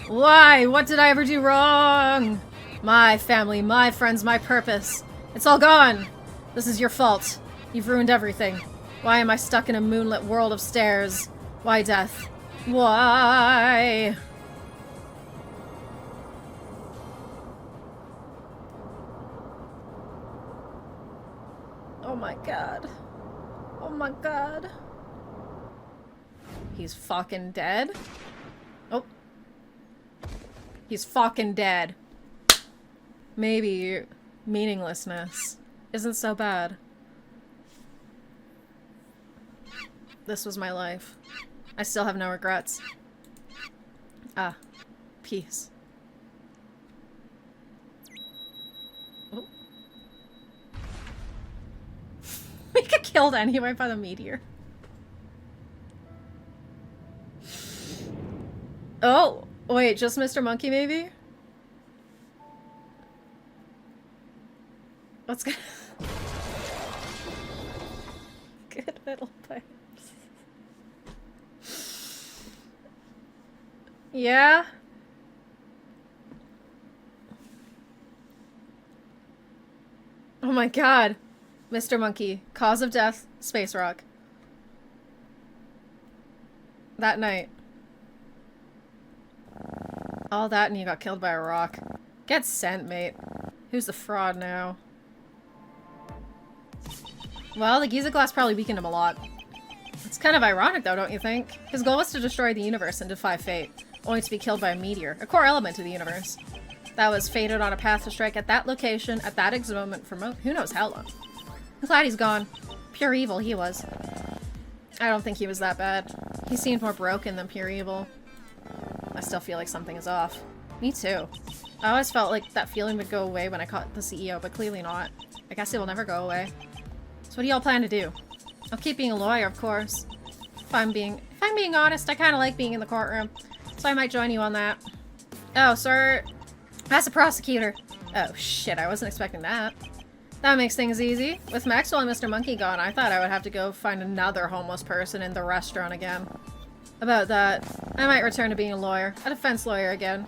Why? What did I ever do wrong? My family, my friends, my purpose. It's all gone. This is your fault. You've ruined everything. Why am I stuck in a moonlit world of stairs? Why death? Why? Oh my god. Oh my god. He's fucking dead. Oh. He's fucking dead. Maybe meaninglessness isn't so bad. This was my life. I still have no regrets. Ah. Peace. Oh. We got killed anyway by the meteor. Oh, wait, just Mr. Monkey maybe? What's gonna... Good little pipes. Yeah? Oh my god. Mr. Monkey. Cause of death, space rock. That night. All that and you got killed by a rock. Get sent, mate. Who's the fraud now? Well, the Giza glass probably weakened him a lot. It's kind of ironic though, don't you think? His goal was to destroy the universe and defy fate, only to be killed by a meteor, a core element of the universe. That was fated on a path to strike at that location, at that exact moment for who knows how long. I'm glad he's gone. Pure evil he was. I don't think he was that bad. He seemed more broken than pure evil. I still feel like something is off. Me too. I always felt like that feeling would go away when I caught the CEO, but clearly not. I guess it will never go away. So what do y'all plan to do? I'll keep being a lawyer, of course. If I'm being honest, I kind of like being in the courtroom. So I might join you on that. Oh, sir. That's a prosecutor. Oh, shit, I wasn't expecting that. That makes things easy. With Maxwell and Mr. Monkey gone, I thought I would have to go find another homeless person in the restaurant again. About that, I might return to being a lawyer. A defense lawyer again.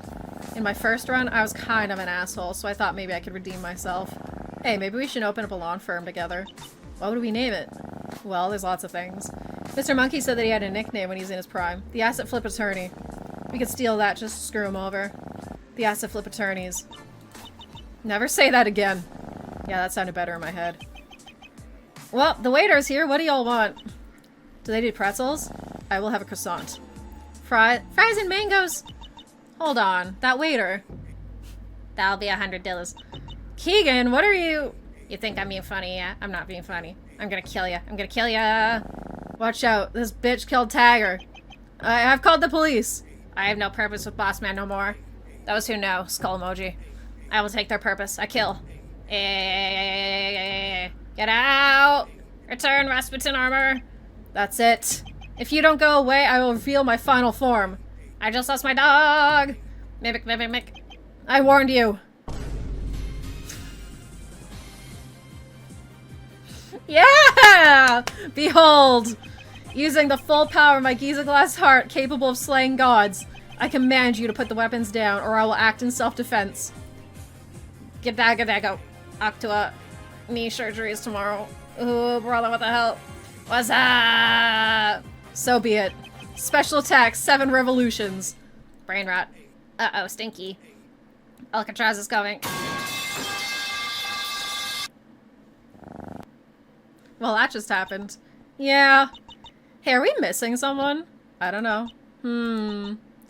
In my first run, I was kind of an asshole, so I thought maybe I could redeem myself. Hey, maybe we should open up a law firm together. What would we name it? Well, there's lots of things. Mr. Monkey said that he had a nickname when he was in his prime. The Assetflip Attorney. We could steal that just to screw him over. The Assetflip Attorneys. Never say that again. Yeah, that sounded better in my head. Well, the waiter's here. What do y'all want? Do they do pretzels? I will have a croissant. Fries and mangoes! Hold on. That waiter. That'll be $100. Keegan, what are you... You think I'm being funny, yeah? I'm not being funny. I'm gonna kill ya. I'm gonna kill ya. Watch out. This bitch killed Tagger. I've called the police. I have no purpose with Boss Man no more. Those who know. Skull emoji. I will take their purpose. I kill. Get out! Return Rasputin armor. That's it. If you don't go away, I will reveal my final form. I just lost my dog. Mimic. I warned you. Yeah! Behold! Using the full power of my Giza glass heart, capable of slaying gods, I command you to put the weapons down, or I will act in self-defense. Gadago. Octua. Knee surgery is tomorrow. Ooh, brother, what the hell? What's up? So be it. Special attack, 7 revolutions. Brain rot. Uh-oh, stinky. Alcatraz is coming. Well, that just happened. Yeah. Hey, are we missing someone? I don't know.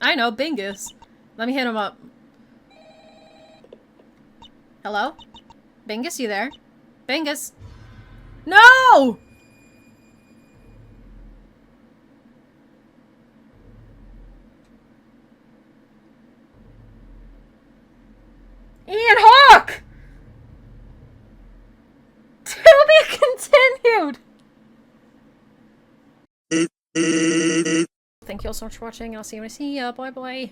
I know, Bingus. Let me hit him up. Hello? Bingus, you there? Bingus. No! Ian Hawke! To be continued! Thank you all so much for watching, and I'll see you when I see ya. Bye bye.